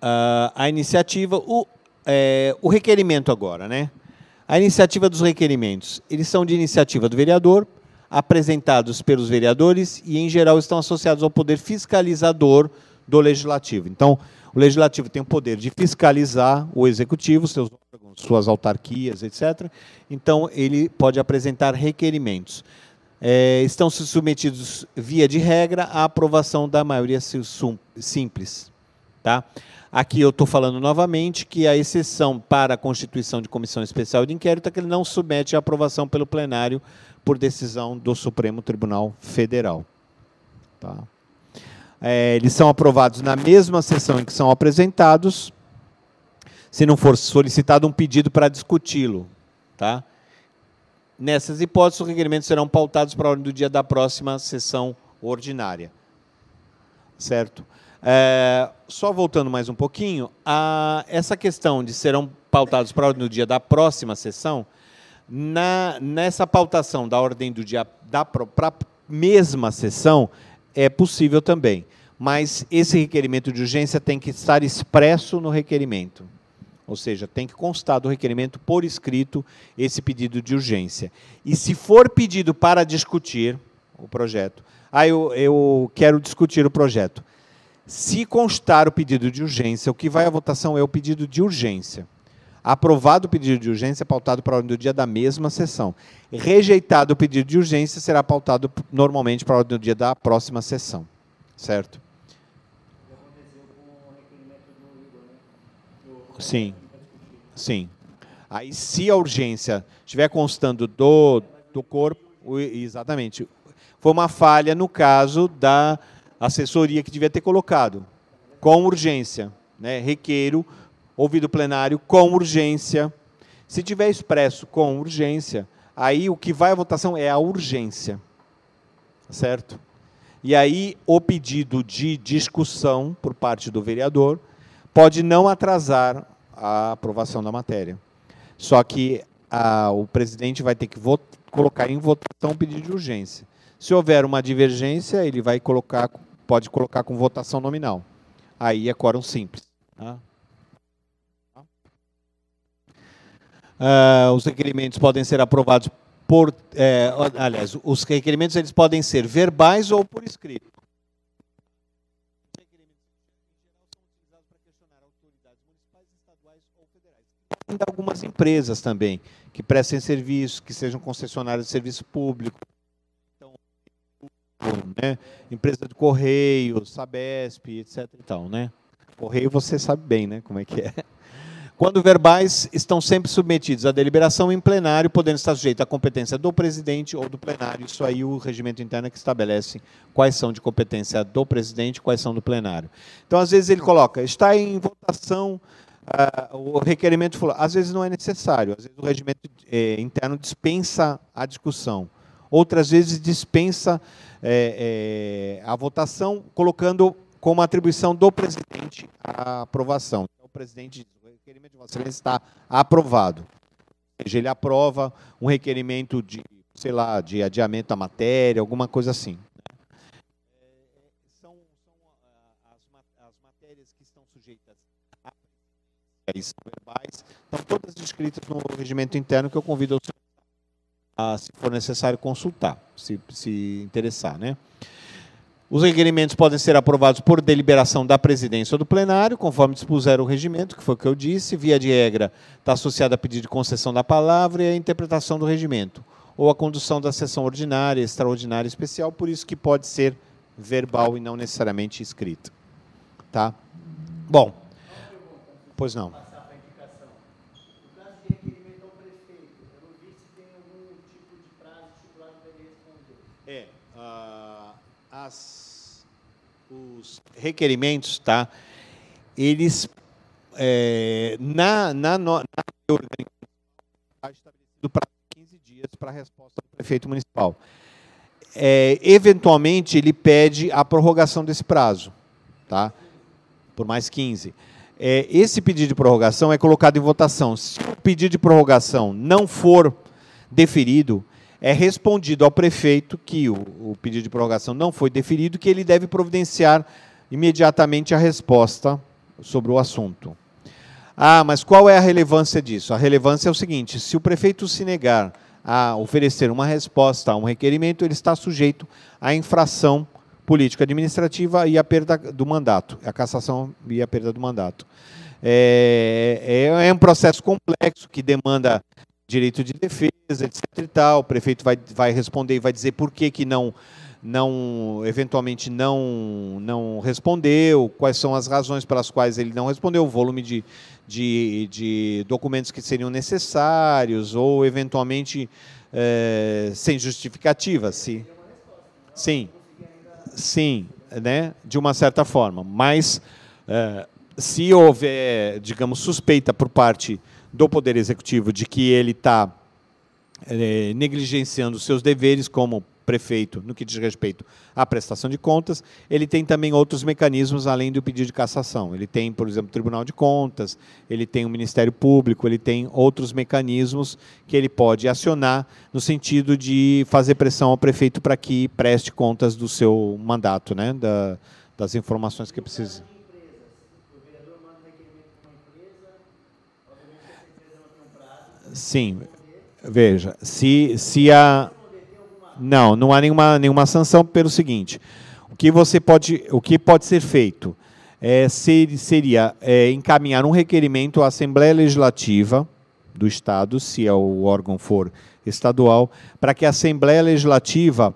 A iniciativa, o requerimento agora, né? A iniciativa dos requerimentos, eles são de iniciativa do vereador, apresentados pelos vereadores e, em geral, estão associados ao poder fiscalizador do legislativo. Então, o legislativo tem o poder de fiscalizar o executivo, seus órgãos, suas autarquias, etc. Então, ele pode apresentar requerimentos. Estão submetidos, via de regra, à aprovação da maioria simples. Tá? Aqui eu estou falando novamente que a exceção para a constituição de comissão especial de inquérito é que ele não submete à aprovação pelo plenário por decisão do Supremo Tribunal Federal. Tá? Eles são aprovados na mesma sessão em que são apresentados, se não for solicitado um pedido para discuti-lo. Tá? Nessas hipóteses, os requerimentos serão pautados para a ordem do dia da próxima sessão ordinária. Certo? Só voltando mais um pouquinho, essa questão de serão pautados para a ordem do dia da próxima sessão, nessa pautação da ordem do dia para a mesma sessão, é possível também, mas esse requerimento de urgência tem que estar expresso no requerimento, ou seja, tem que constar do requerimento por escrito esse pedido de urgência. E se for pedido para discutir o projeto, eu quero discutir o projeto. Se constar o pedido de urgência, o que vai à votação é o pedido de urgência. Aprovado o pedido de urgência, pautado para a ordem do dia da mesma sessão. Rejeitado o pedido de urgência, será pautado normalmente para a ordem do dia da próxima sessão. Certo? Sim. Sim. Aí, se a urgência estiver constando do corpo, exatamente, foi uma falha no caso da assessoria que devia ter colocado, com urgência, né? Requeiro, ouvido plenário, com urgência. Se tiver expresso com urgência, aí o que vai à votação é a urgência, certo? E aí o pedido de discussão por parte do vereador pode não atrasar a aprovação da matéria. Só que o presidente vai ter que colocar em votação o pedido de urgência. Se houver uma divergência, ele vai pode colocar com votação nominal. Aí é quórum simples. Tá? Os requerimentos podem ser aprovados por... aliás, os requerimentos eles podem ser verbais ou por escrito. Os requerimentos, em geral, são utilizados para questionar autoridades municipais, estaduais ou federais. E ainda algumas empresas também, que prestem serviço, que sejam concessionárias de serviço público. Né? Empresa de Correio, Sabesp, etc. E tal, né? Correio você sabe bem, né? Como é que é. Quando verbais, estão sempre submetidos à deliberação em plenário, podendo estar sujeitos à competência do presidente ou do plenário. Isso aí o regimento interno é que estabelece quais são de competência do presidente e quais são do plenário. Então, às vezes, ele coloca, está em votação o requerimento, às vezes não é necessário, às vezes o regimento interno dispensa a discussão. Outras vezes dispensa a votação, colocando como atribuição do presidente a aprovação. Então, o presidente diz, o requerimento de Vossa Excelência está aprovado. Ou seja, ele aprova um requerimento de, sei lá, de adiamento da matéria, alguma coisa assim. São as matérias que estão sujeitas à aí são verbais, estão todas descritas no regimento interno, que eu convido ao senhor a, se for necessário, consultar, se interessar, né? Os requerimentos podem ser aprovados por deliberação da presidência ou do plenário, conforme dispuser o regimento, que foi o que eu disse. Via de regra, está associada a pedido de concessão da palavra e a interpretação do regimento, ou a condução da sessão ordinária, extraordinária e especial, por isso que pode ser verbal e não necessariamente escrita. Tá? Bom, pois não. Os requerimentos, tá? Eles, na lei orgânica está estabelecido prazo de 15 dias para a resposta do prefeito municipal. Eventualmente, ele pede a prorrogação desse prazo, tá? Por mais 15. Esse pedido de prorrogação é colocado em votação. Se o pedido de prorrogação não for deferido, é respondido ao prefeito que o pedido de prorrogação não foi deferido, que ele deve providenciar imediatamente a resposta sobre o assunto. Ah, mas qual é a relevância disso? A relevância é o seguinte: se o prefeito se negar a oferecer uma resposta a um requerimento, ele está sujeito à infração política administrativa e à perda do mandato, a cassação e a perda do mandato. É um processo complexo que demanda direito de defesa, etc. e tal. O prefeito vai responder e vai dizer por que eventualmente não respondeu, quais são as razões pelas quais ele não respondeu, o volume de documentos que seriam necessários, ou eventualmente sem justificativa. Sim, né, de uma certa forma. Mas se houver, digamos, suspeita por parte do Poder Executivo de que ele está negligenciando seus deveres como prefeito no que diz respeito à prestação de contas, ele tem também outros mecanismos além do pedido de cassação. Ele tem, por exemplo, o Tribunal de Contas, ele tem o Ministério Público, ele tem outros mecanismos que ele pode acionar no sentido de fazer pressão ao prefeito para que preste contas do seu mandato, né, das informações que precisa. Sim, veja, se a... Não há nenhuma sanção pelo seguinte: o que pode ser feito seria encaminhar um requerimento à Assembleia Legislativa do Estado, se o órgão for estadual, para que a Assembleia Legislativa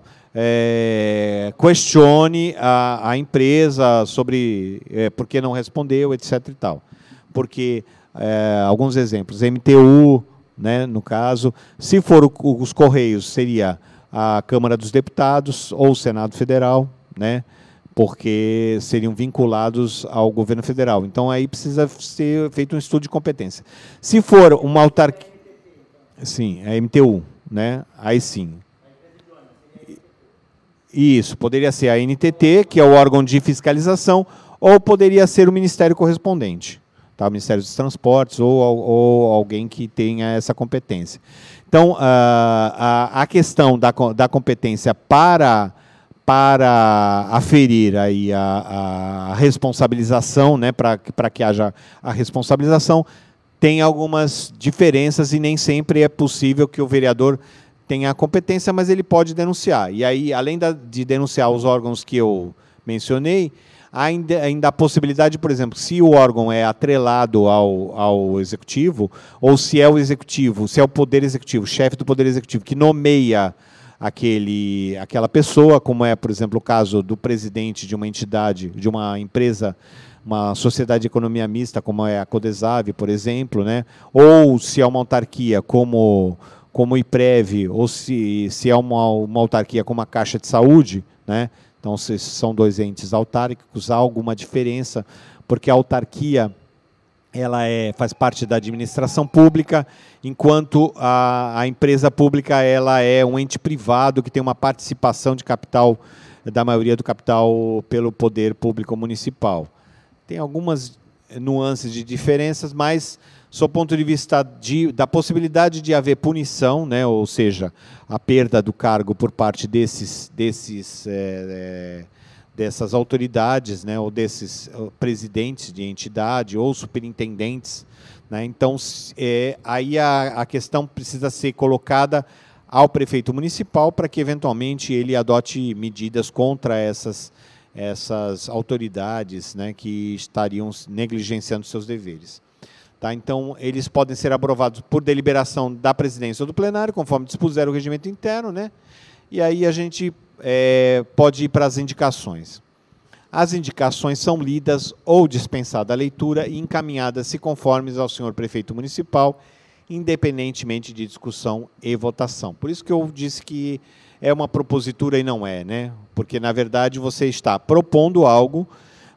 questione a empresa sobre por que não respondeu, etc. e tal. Porque, alguns exemplos, MTU, né, no caso, se for os Correios, seria a Câmara dos Deputados ou o Senado Federal, né, porque seriam vinculados ao governo federal. Então, aí precisa ser feito um estudo de competência. Se for uma autarquia... Sim, é MTU, né, aí sim. Isso, poderia ser a NTT, que é o órgão de fiscalização, ou poderia ser o Ministério correspondente. Tá, o Ministério dos Transportes ou alguém que tenha essa competência. Então, a questão da competência para aferir aí a responsabilização, né, para que haja a responsabilização, tem algumas diferenças e nem sempre é possível que o vereador tenha a competência, mas ele pode denunciar. E aí, além de denunciar os órgãos que eu mencionei, ainda a possibilidade, por exemplo, se o órgão é atrelado ao executivo, ou se é o executivo, se é o poder executivo, o chefe do poder executivo, que nomeia aquela pessoa, como é, por exemplo, o caso do presidente de uma entidade, de uma empresa, uma sociedade de economia mista, como é a Codesave, por exemplo, né? Ou se é uma autarquia como o IPREV, ou se é uma autarquia como a Caixa de Saúde, né? Então, se são dois entes autárquicos, há alguma diferença, porque a autarquia ela faz parte da administração pública, enquanto a empresa pública ela é um ente privado que tem uma participação de capital, da maioria do capital, pelo poder público municipal. Tem algumas nuances de diferenças, mas, sob o ponto de vista da possibilidade de haver punição, né, ou dessas autoridades, né, ou desses presidentes de entidade ou superintendentes, né? Então, aí a questão precisa ser colocada ao prefeito municipal para que, eventualmente, ele adote medidas contra essas autoridades, né, que estariam negligenciando seus deveres. Tá? Então, eles podem ser aprovados por deliberação da presidência ou do plenário, conforme dispuser o regimento interno, né? E aí a gente pode ir para as indicações. As indicações são lidas ou dispensada a leitura e encaminhadas, se conformes ao senhor prefeito municipal, independentemente de discussão e votação. Por isso que eu disse que é uma propositura e não é, né? Porque, na verdade, você está propondo algo,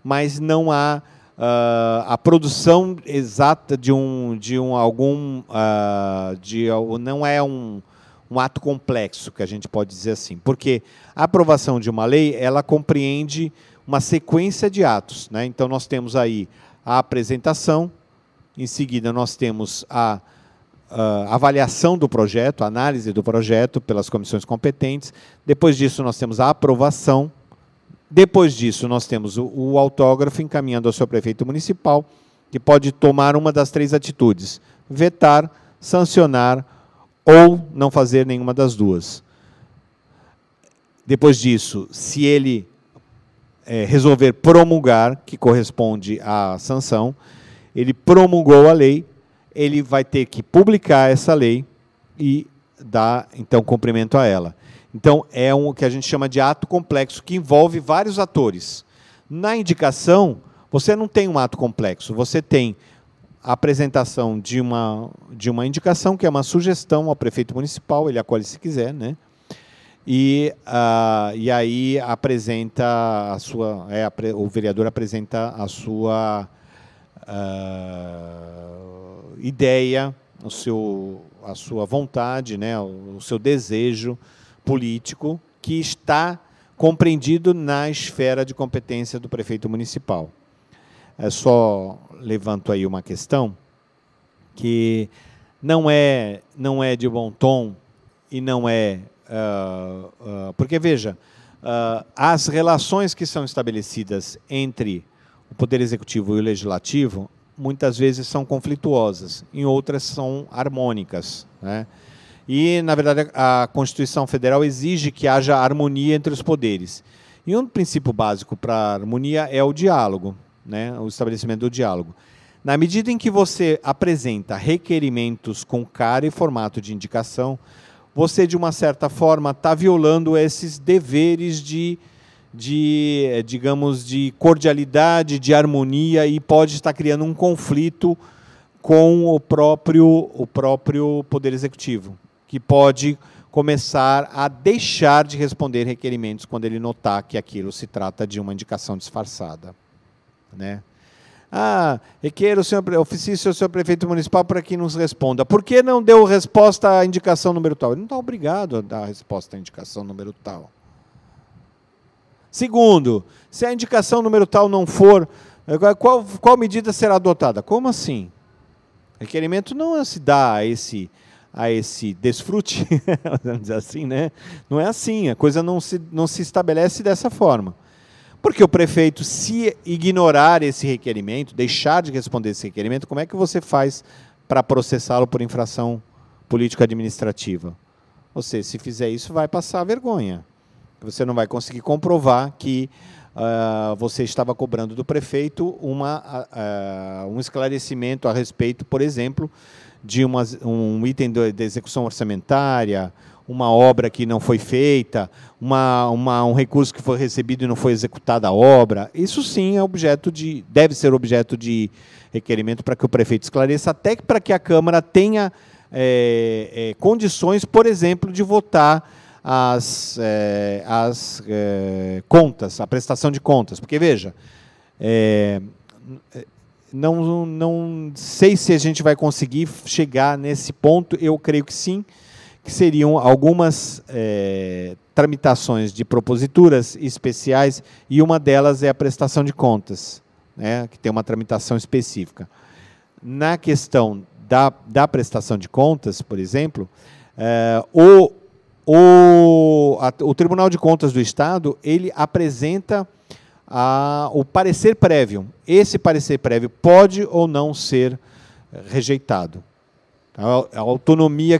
mas não há a produção exata não é um ato complexo, que a gente pode dizer assim. Porque a aprovação de uma lei, ela compreende uma sequência de atos, né? Então, nós temos aí a apresentação, em seguida nós temos a avaliação do projeto, a análise do projeto pelas comissões competentes, depois disso nós temos a aprovação, depois disso nós temos o autógrafo encaminhando ao seu prefeito municipal, que pode tomar uma das 3 atitudes: vetar, sancionar ou não fazer nenhuma das duas. Depois disso, se ele resolver promulgar, que corresponde à sanção, ele promulgou a lei, ele vai ter que publicar essa lei e dar, então, cumprimento a ela. Então, é o que a gente chama de ato complexo, que envolve vários atores. Na indicação, você não tem um ato complexo, você tem a apresentação de uma indicação, que é uma sugestão ao prefeito municipal, ele acolhe se quiser, né? E aí apresenta a sua, o vereador apresenta a sua ideia, a sua vontade, né, o seu desejo político, que está compreendido na esfera de competência do prefeito municipal. Só levanto aí uma questão que não é de bom tom e não é... porque, veja, as relações que são estabelecidas entre o Poder Executivo e o Legislativo muitas vezes são conflituosas, em outras são harmônicas, né? E, na verdade, a Constituição Federal exige que haja harmonia entre os poderes. E um princípio básico para a harmonia é o diálogo, né? O estabelecimento do diálogo. Na medida em que você apresenta requerimentos com cara e formato de indicação, você, de uma certa forma, está violando esses deveres digamos, de cordialidade, de harmonia, e pode estar criando um conflito com o próprio Poder Executivo, que pode começar a deixar de responder requerimentos quando ele notar que aquilo se trata de uma indicação disfarçada, né? Requeiro oficio ao senhor prefeito municipal para que nos responda. Por que não deu resposta à indicação número tal? Ele não está obrigado a dar a resposta à indicação número tal. Segundo, se a indicação número tal não for, qual medida será adotada? Como assim? Requerimento não se dá a esse desfrute, vamos dizer assim, né? Não é assim, a coisa não se estabelece dessa forma. Porque o prefeito, se ignorar esse requerimento, deixar de responder esse requerimento, como é que você faz para processá-lo por infração político-administrativa? Você, se fizer isso, vai passar vergonha. Você não vai conseguir comprovar que você estava cobrando do prefeito um esclarecimento a respeito, por exemplo, de um item de execução orçamentária, uma obra que não foi feita, um recurso que foi recebido e não foi executada a obra. Isso sim deve ser objeto de requerimento para que o prefeito esclareça, até para que a Câmara tenha condições, por exemplo, de votar as contas, a prestação de contas. Porque, veja, não sei se a gente vai conseguir chegar nesse ponto, eu creio que sim, que seriam algumas tramitações de proposituras especiais, e uma delas é a prestação de contas, né, que tem uma tramitação específica. Na questão da prestação de contas, por exemplo, o Tribunal de Contas do Estado, ele apresenta o parecer prévio. Esse parecer prévio pode ou não ser rejeitado. A autonomia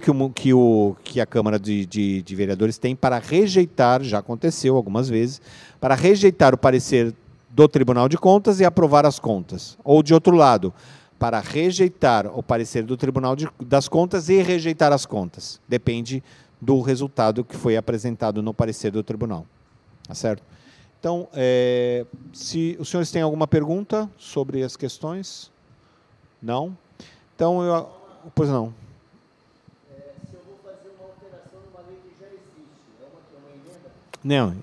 que a Câmara de Vereadores tem para rejeitar, já aconteceu algumas vezes, para rejeitar o parecer do Tribunal de Contas e aprovar as contas. Ou, de outro lado, para rejeitar o parecer do Tribunal das Contas e rejeitar as contas. Depende do resultado que foi apresentado no parecer do Tribunal. Tá certo? Então, se os senhores têm alguma pergunta sobre as questões? Não? Então, pois não. Se eu vou fazer uma alteração numa lei que já existe, é uma emenda? Não,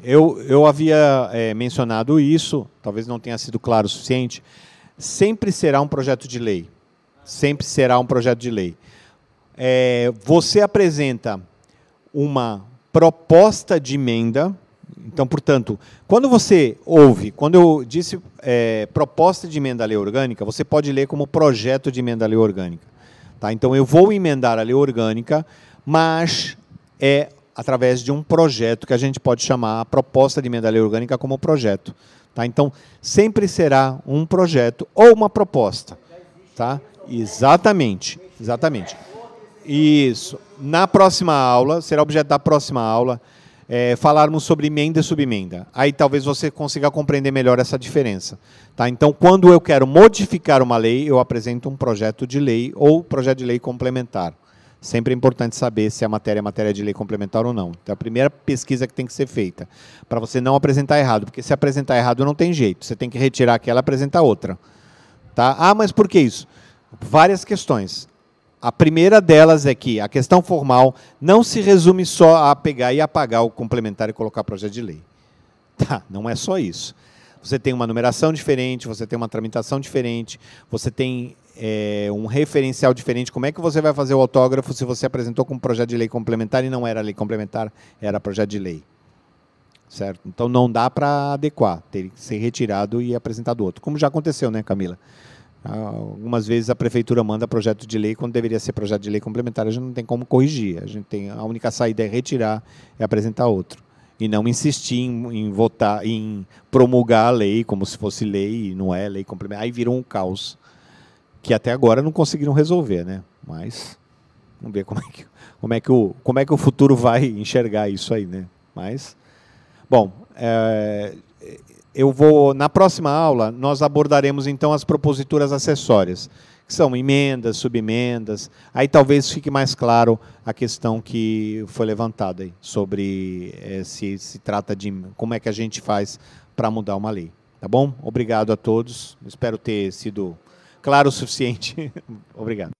eu havia mencionado isso, talvez não tenha sido claro o suficiente. Sempre será um projeto de lei. Sempre será um projeto de lei. Você apresenta uma proposta de emenda. Então, portanto, quando eu disse proposta de emenda à lei orgânica, você pode ler como projeto de emenda à lei orgânica. Tá? Então, eu vou emendar a lei orgânica, mas é através de um projeto que a gente pode chamar a proposta de emenda à lei orgânica como projeto. Tá? Então, sempre será um projeto ou uma proposta. Tá? Exatamente. Isso. Na próxima aula, será objeto da próxima aula, falarmos sobre emenda e subemenda. Aí talvez você consiga compreender melhor essa diferença. Tá? Então, quando eu quero modificar uma lei, eu apresento um projeto de lei ou projeto de lei complementar. Sempre é importante saber se a matéria é matéria de lei complementar ou não. Então, a primeira pesquisa que tem que ser feita, para você não apresentar errado, porque se apresentar errado não tem jeito, você tem que retirar aquela e apresentar outra. Tá? Ah, mas por que isso? Várias questões. A primeira delas é que a questão formal não se resume só a pegar e apagar o complementar e colocar projeto de lei. Tá, não é só isso. Você tem uma numeração diferente, você tem uma tramitação diferente, você tem um referencial diferente. Como é que você vai fazer o autógrafo se você apresentou como projeto de lei complementar e não era lei complementar, era projeto de lei? Certo? Então não dá para adequar, teria que ser retirado e apresentado outro. Como já aconteceu, né, Camila? Algumas vezes a prefeitura manda projeto de lei quando deveria ser projeto de lei complementar, a gente não tem como corrigir. A única saída é retirar e apresentar outro. E não insistir em votar, em promulgar a lei como se fosse lei e não é lei complementar. Aí virou um caos que até agora não conseguiram resolver, né? Mas vamos ver como é que o futuro vai enxergar isso aí, né? Mas, bom, na próxima aula, nós abordaremos, então, as proposituras acessórias, que são emendas, subemendas. Aí talvez fique mais claro a questão que foi levantada aí, sobre se trata de como é que a gente faz para mudar uma lei. Tá bom? Obrigado a todos. Espero ter sido claro o suficiente. Obrigado.